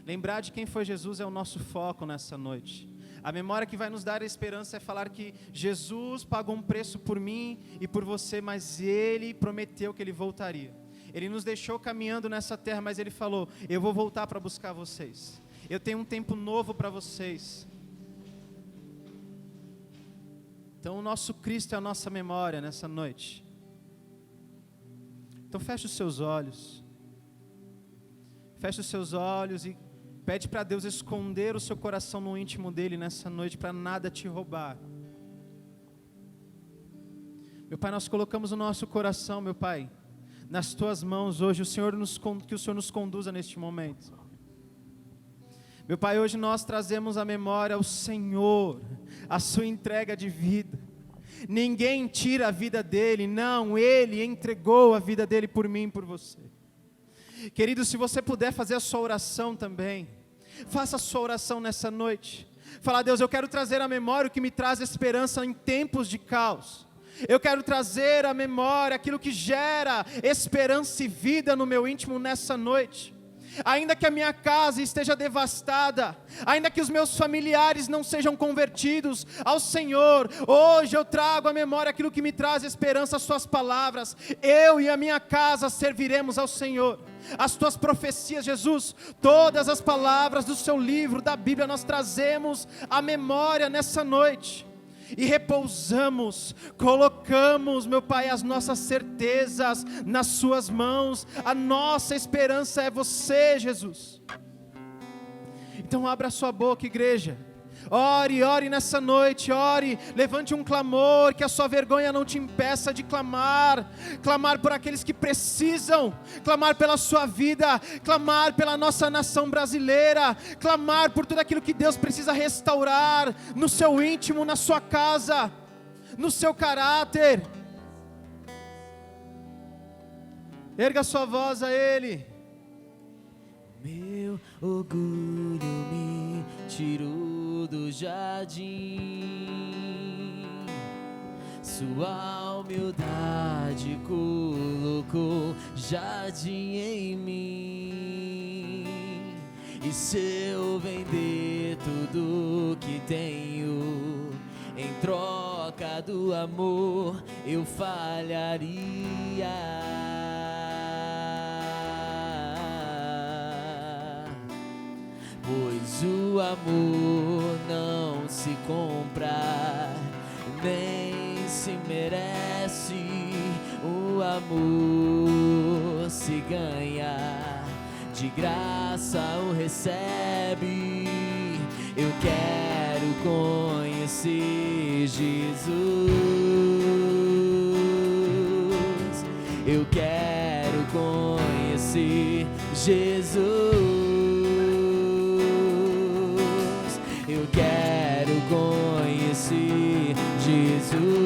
Lembrar de quem foi Jesus é o nosso foco nessa noite. A memória que vai nos dar a esperança é falar que Jesus pagou um preço por mim e por você, mas Ele prometeu que Ele voltaria. Ele nos deixou caminhando nessa terra, mas Ele falou, eu vou voltar para buscar vocês. Eu tenho um tempo novo para vocês. Então o nosso Cristo é a nossa memória nessa noite. Então feche os seus olhos. Feche os seus olhos e pede para Deus esconder o seu coração no íntimo dEle nessa noite, para nada te roubar. Meu Pai, nós colocamos o nosso coração, meu Pai, nas Tuas mãos hoje, que o Senhor nos conduza neste momento. Meu Pai, hoje nós trazemos à memória o Senhor, a sua entrega de vida. Ninguém tira a vida dele, não, Ele entregou a vida dele por mim e por você. Querido, se você puder fazer a sua oração também, faça a sua oração nessa noite. Fala, Deus, eu quero trazer à memória o que me traz esperança em tempos de caos. Eu quero trazer à memória aquilo que gera esperança e vida no meu íntimo nessa noite. Ainda que a minha casa esteja devastada, ainda que os meus familiares não sejam convertidos ao Senhor, hoje eu trago à memória aquilo que me traz esperança, as Suas palavras. Eu e a minha casa serviremos ao Senhor. As Tuas profecias, Jesus, todas as palavras do Seu livro, da Bíblia, nós trazemos à memória nessa noite. E repousamos, colocamos, meu Pai, as nossas certezas nas Suas mãos. A nossa esperança é Você, Jesus. Então abra a sua boca, igreja. Ore nessa noite, ore, levante um clamor, que a sua vergonha não te impeça de clamar por aqueles que precisam, clamar pela sua vida, clamar pela nossa nação brasileira, clamar por tudo aquilo que Deus precisa restaurar no seu íntimo, na sua casa, no seu caráter. Erga sua voz a Ele. Meu orgulho me tirou do jardim, Sua humildade colocou jardim em mim. E se eu vender tudo que tenho em troca do amor, eu falharia. Pois o amor não se compra, nem se merece. O amor se ganha, de graça o recebe. Eu quero conhecer Jesus. Eu quero conhecer Jesus. Eu quero conhecer Jesus.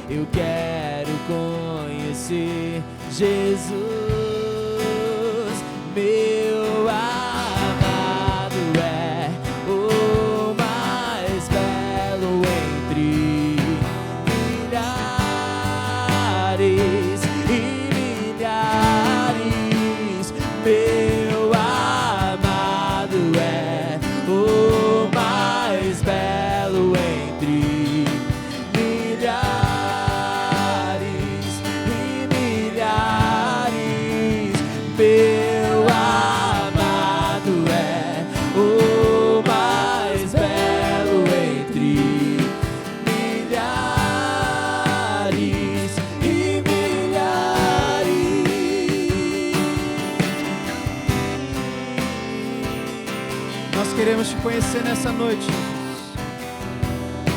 Eu quero conhecer Jesus. Meu amado é o mais belo entre milhares e milhares. Meu amado é o mais belo entre milhares e milhares. Meu amado é o mais belo entre milhares e milhares. Nós queremos te conhecer nessa noite, Jesus.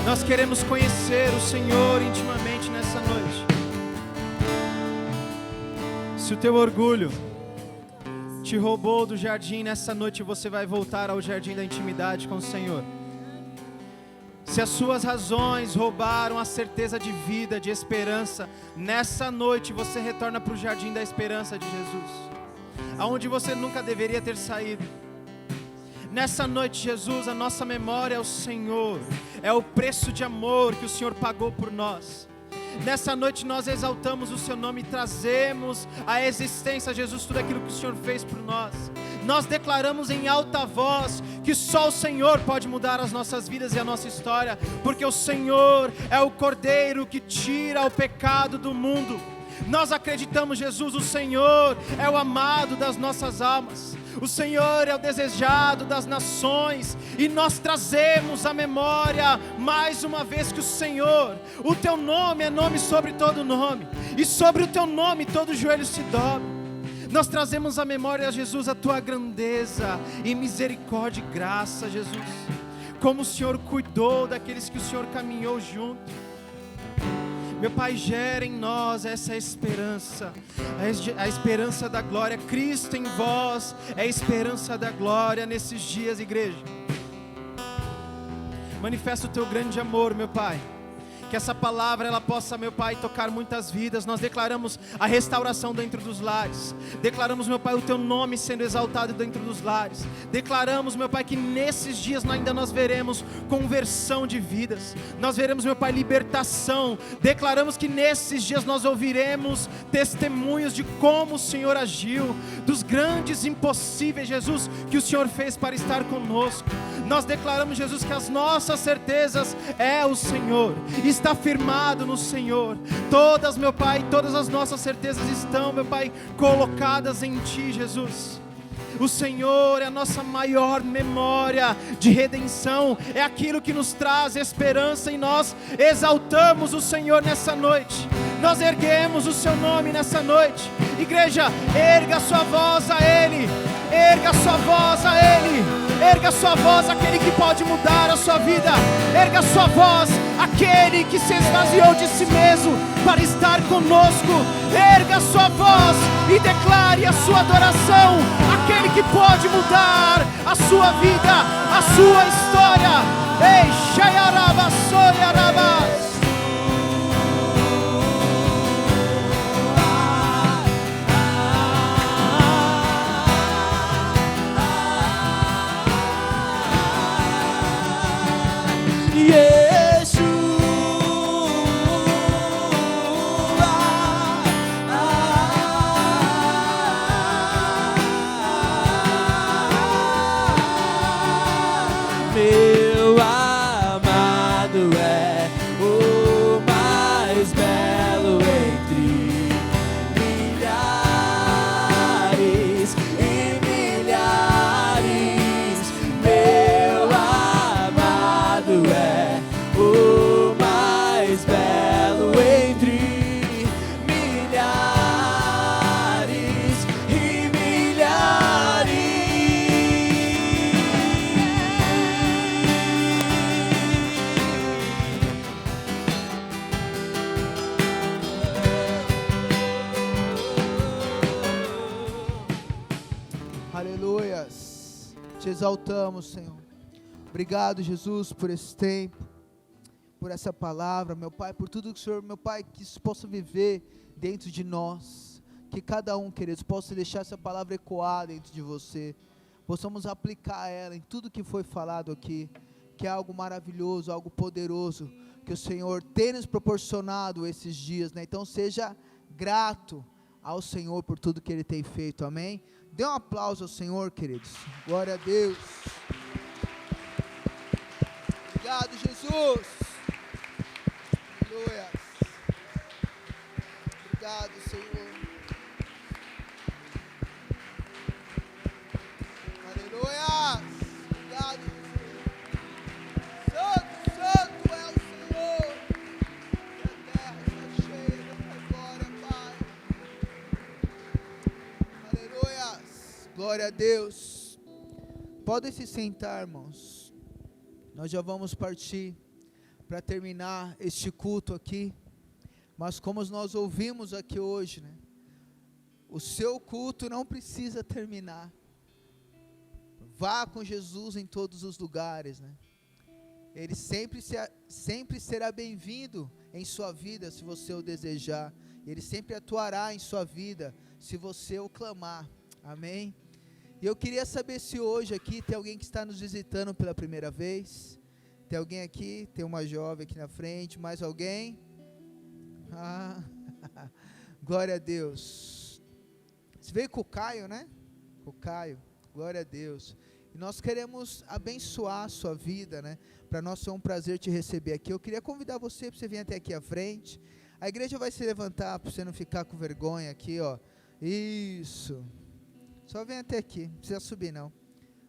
Nós queremos conhecer o Senhor intimamente nessa noite. Se o teu orgulho te roubou do jardim, nessa noite você vai voltar ao jardim da intimidade com o Senhor. Se as suas razões roubaram a certeza de vida, de esperança, nessa noite você retorna para o jardim da esperança de Jesus, aonde você nunca deveria ter saído. Nessa noite, Jesus, a nossa memória é o Senhor, é o preço de amor que o Senhor pagou por nós. Nessa noite nós exaltamos o seu nome e trazemos à existência, Jesus, tudo aquilo que o Senhor fez por nós. Nós declaramos em alta voz que só o Senhor pode mudar as nossas vidas e a nossa história, porque o Senhor é o Cordeiro que tira o pecado do mundo. Nós acreditamos, Jesus, o Senhor é o amado das nossas almas. O Senhor é o desejado das nações, e nós trazemos à memória mais uma vez que o Senhor, o teu nome é nome sobre todo nome, e sobre o teu nome todo joelho se dobra. Nós trazemos à memória, Jesus, a tua grandeza e misericórdia e graça, Jesus, como o Senhor cuidou daqueles que o Senhor caminhou junto. Meu Pai, gera em nós essa esperança, a esperança da glória. Cristo em vós é a esperança da glória nesses dias, igreja. Manifesta o teu grande amor, meu Pai. Que essa palavra ela possa, meu Pai, tocar muitas vidas. Nós declaramos a restauração dentro dos lares. Declaramos, meu Pai, o teu nome sendo exaltado dentro dos lares. Declaramos, meu Pai, que nesses dias ainda nós veremos conversão de vidas. Nós veremos, meu Pai, libertação. Declaramos que nesses dias nós ouviremos testemunhos de como o Senhor agiu, dos grandes impossíveis, Jesus, que o Senhor fez para estar conosco. Nós declaramos, Jesus, que as nossas certezas é o Senhor. Está firmado no Senhor. Todas, meu Pai, todas as nossas certezas estão, meu Pai, colocadas em Ti, Jesus. O Senhor é a nossa maior memória de redenção, é aquilo que nos traz esperança, e nós exaltamos o Senhor nessa noite. Nós erguemos o seu nome nessa noite. Igreja, erga sua voz a Ele, erga sua voz a Ele, erga sua voz àquele que pode mudar a sua vida, erga sua voz àquele que se esvaziou de si mesmo para estar conosco. Erga sua voz e declare a sua adoração àquele que pode mudar a sua vida, a sua história. Ei, Shayaraba, Soyaraba. Meu amado é o Te exaltamos, Senhor. Obrigado, Jesus, por esse tempo, por essa palavra, meu Pai, por tudo que o Senhor, meu Pai, que isso possa viver dentro de nós, que cada um, queridos, possa deixar essa palavra ecoar dentro de você, possamos aplicar ela em tudo que foi falado aqui, que é algo maravilhoso, algo poderoso, que o Senhor tem nos proporcionado esses dias, né? Então seja grato ao Senhor por tudo que Ele tem feito, amém? Dê um aplauso ao Senhor, queridos. Glória a Deus. Obrigado, Jesus. Aleluia. Obrigado, Senhor. Aleluia. Obrigado, Jesus. Santo é o Senhor. E a terra está cheia da tua glória, Pai. Aleluia. Glória a Deus. Podem se sentar, irmãos. Nós já vamos partir para terminar este culto aqui, mas como nós ouvimos aqui hoje, né? O seu culto não precisa terminar. Vá com Jesus em todos os lugares, né? Ele sempre será bem-vindo em sua vida, se você o desejar. Ele sempre atuará em sua vida, se você o clamar. Amém? E eu queria saber se hoje aqui tem alguém que está nos visitando pela primeira vez. Tem alguém aqui? Tem uma jovem aqui na frente. Mais alguém? Ah, glória a Deus. Você veio com o Caio, né? Com o Caio. Glória a Deus. E nós queremos abençoar a sua vida, né? Para nós é um prazer te receber aqui. Eu queria convidar você para você vir até aqui à frente. A igreja vai se levantar para você não ficar com vergonha aqui, ó. Isso. Só vem até aqui, não precisa subir não.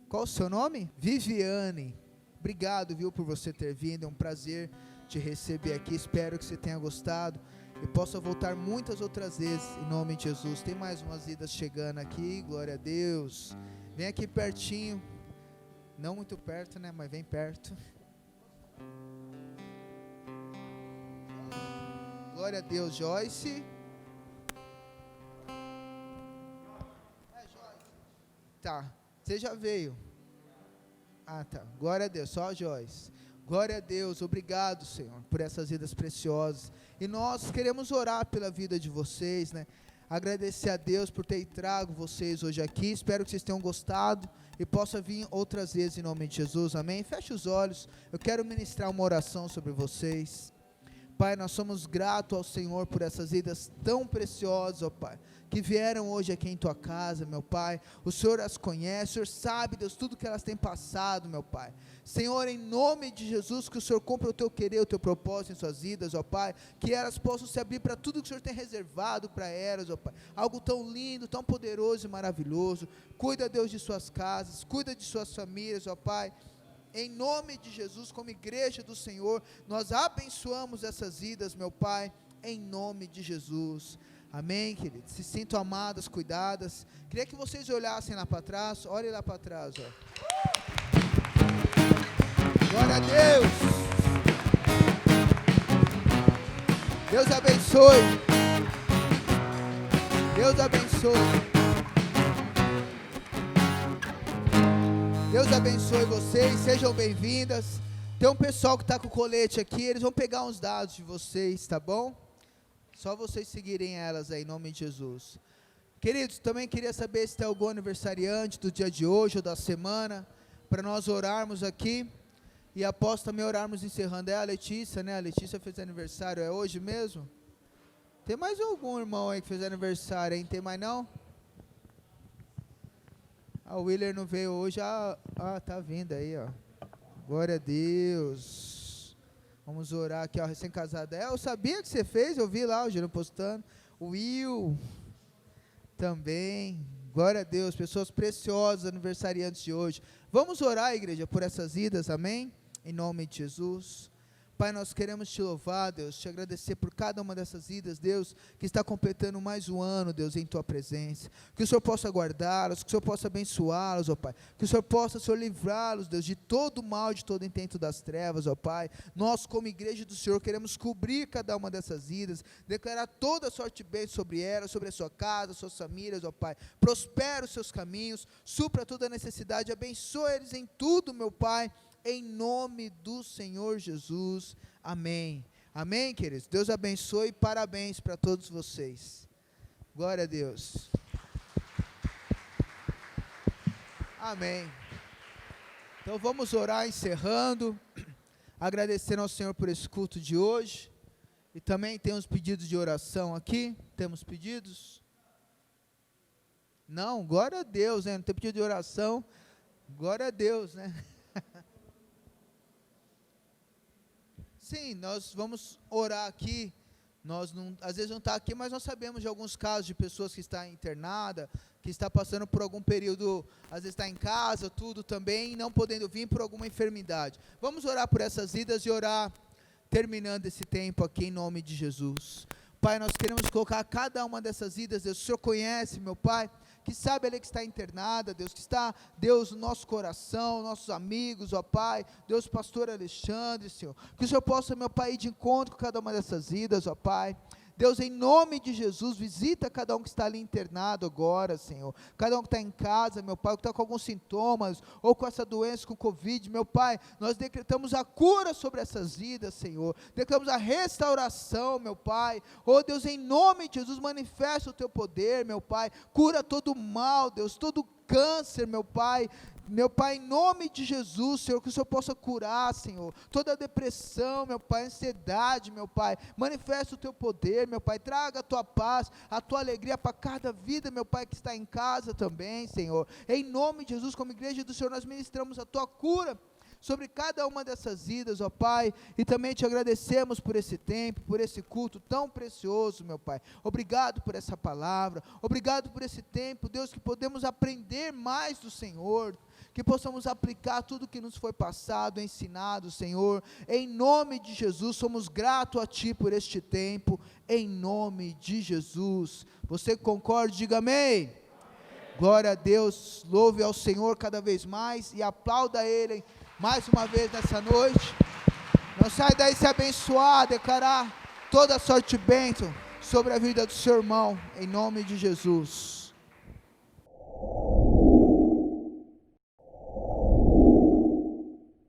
Qual o seu nome? Viviane. Obrigado, viu, por você ter vindo. É um prazer te receber aqui. Espero que você tenha gostado e possa voltar muitas outras vezes, em nome de Jesus. Tem mais umas idas chegando aqui, glória a Deus. Vem aqui pertinho. Não muito perto, né, mas vem perto. Glória a Deus, Joyce. Tá, você já veio. Ah, tá, glória a Deus, só a Joyce. Glória a Deus, obrigado, Senhor, por essas vidas preciosas. E nós queremos orar pela vida de vocês, né? Agradecer a Deus por ter trago vocês hoje aqui. Espero que vocês tenham gostado e possa vir outras vezes em nome de Jesus, amém? Feche os olhos, eu quero ministrar uma oração sobre vocês. Pai, nós somos gratos ao Senhor por essas vidas tão preciosas, ó Pai, que vieram hoje aqui em Tua casa, meu Pai. O Senhor as conhece, o Senhor sabe, Deus, tudo que elas têm passado, meu Pai. Senhor, em nome de Jesus, que o Senhor cumpra o Teu querer, o Teu propósito em suas vidas, ó Pai, que elas possam se abrir para tudo que o Senhor tem reservado para elas, ó Pai. Algo tão lindo, tão poderoso e maravilhoso. Cuida, Deus, de suas casas, cuida de suas famílias, ó Pai. Em nome de Jesus, como igreja do Senhor, nós abençoamos essas vidas, meu Pai, em nome de Jesus. Amém, queridos? Se sintam amadas, cuidadas. Queria que vocês olhassem lá para trás. Olhem lá para trás, ó. Glória a Deus. Deus abençoe. Deus abençoe. Deus abençoe vocês, sejam bem-vindas. Tem um pessoal que está com o colete aqui, eles vão pegar uns dados de vocês, tá bom? Só vocês seguirem elas aí, em nome de Jesus. Queridos, também queria saber se tem algum aniversariante do dia de hoje ou da semana, para nós orarmos aqui, e após também orarmos encerrando. É a Letícia, né? A Letícia fez aniversário, é hoje mesmo? Tem mais algum irmão aí que fez aniversário, hein? Tem mais não? Ah, o Willer não veio hoje. Tá vindo aí, ó. Glória a Deus. Vamos orar aqui, ó, recém-casada. Eu sabia que você fez, eu vi lá o Gino postando. O Will também. Glória a Deus, pessoas preciosas, aniversariantes de hoje. Vamos orar, igreja, por essas vidas, amém? Em nome de Jesus. Pai, nós queremos te louvar, Deus, te agradecer por cada uma dessas vidas, Deus, que está completando mais um ano, Deus, em tua presença. Que o Senhor possa guardá-los, que o Senhor possa abençoá-los, ó Pai. Que o Senhor possa, Senhor, livrá-los, Deus, de todo mal, de todo intento das trevas, ó Pai. Nós, como igreja do Senhor, queremos cobrir cada uma dessas vidas, declarar toda a sorte de bem sobre elas, sobre a sua casa, suas famílias, ó Pai. Prospera os seus caminhos, supra toda a necessidade, abençoa eles em tudo, meu Pai. Em nome do Senhor Jesus, amém. Amém, queridos? Deus abençoe e parabéns para todos vocês. Glória a Deus. Amém. Então vamos orar encerrando, agradecendo ao Senhor por esse culto de hoje. E também temos pedidos de oração aqui. Temos pedidos? Não, glória a Deus, né? Não tem pedido de oração. Glória a Deus, né? Sim, nós vamos orar aqui. Nós não, às vezes não está aqui, mas nós sabemos de alguns casos de pessoas que estão internadas, que está passando por algum período, às vezes está em casa, tudo também, não podendo vir por alguma enfermidade. Vamos orar por essas vidas e orar terminando esse tempo aqui em nome de Jesus. Pai, nós queremos colocar cada uma dessas vidas, Deus, o Senhor conhece, meu Pai, que sabe ali que está internada, Deus, que está, Deus, no nosso coração, nossos amigos, ó Pai, Deus, pastor Alexandre, Senhor, que o Senhor possa, meu Pai, ir de encontro com cada uma dessas vidas, ó Pai. Deus, em nome de Jesus, visita cada um que está ali internado agora, Senhor, cada um que está em casa, meu Pai, que está com alguns sintomas, ou com essa doença, com Covid, meu Pai, nós decretamos a cura sobre essas vidas, Senhor, decretamos a restauração, meu Pai, oh Deus, em nome de Jesus, manifesta o Teu poder, meu Pai, cura todo mal, Deus, todo câncer, meu Pai, em nome de Jesus, Senhor, que o Senhor possa curar, Senhor, toda a depressão, meu Pai, ansiedade, meu Pai, manifesta o Teu poder, meu Pai, traga a Tua paz, a Tua alegria para cada vida, meu Pai, que está em casa também, Senhor, em nome de Jesus, como igreja do Senhor, nós ministramos a Tua cura sobre cada uma dessas vidas, ó Pai, e também te agradecemos por esse tempo, por esse culto tão precioso, meu Pai, obrigado por essa palavra, obrigado por esse tempo, Deus, que podemos aprender mais do Senhor, que possamos aplicar tudo que nos foi passado, ensinado, Senhor, em nome de Jesus, somos gratos a Ti por este tempo, em nome de Jesus. Você concorda? Diga amém. Glória a Deus, louve ao Senhor cada vez mais e aplauda Ele mais uma vez nessa noite. Não sai daí se abençoar, declarar toda a sorte e bênção sobre a vida do seu irmão, em nome de Jesus.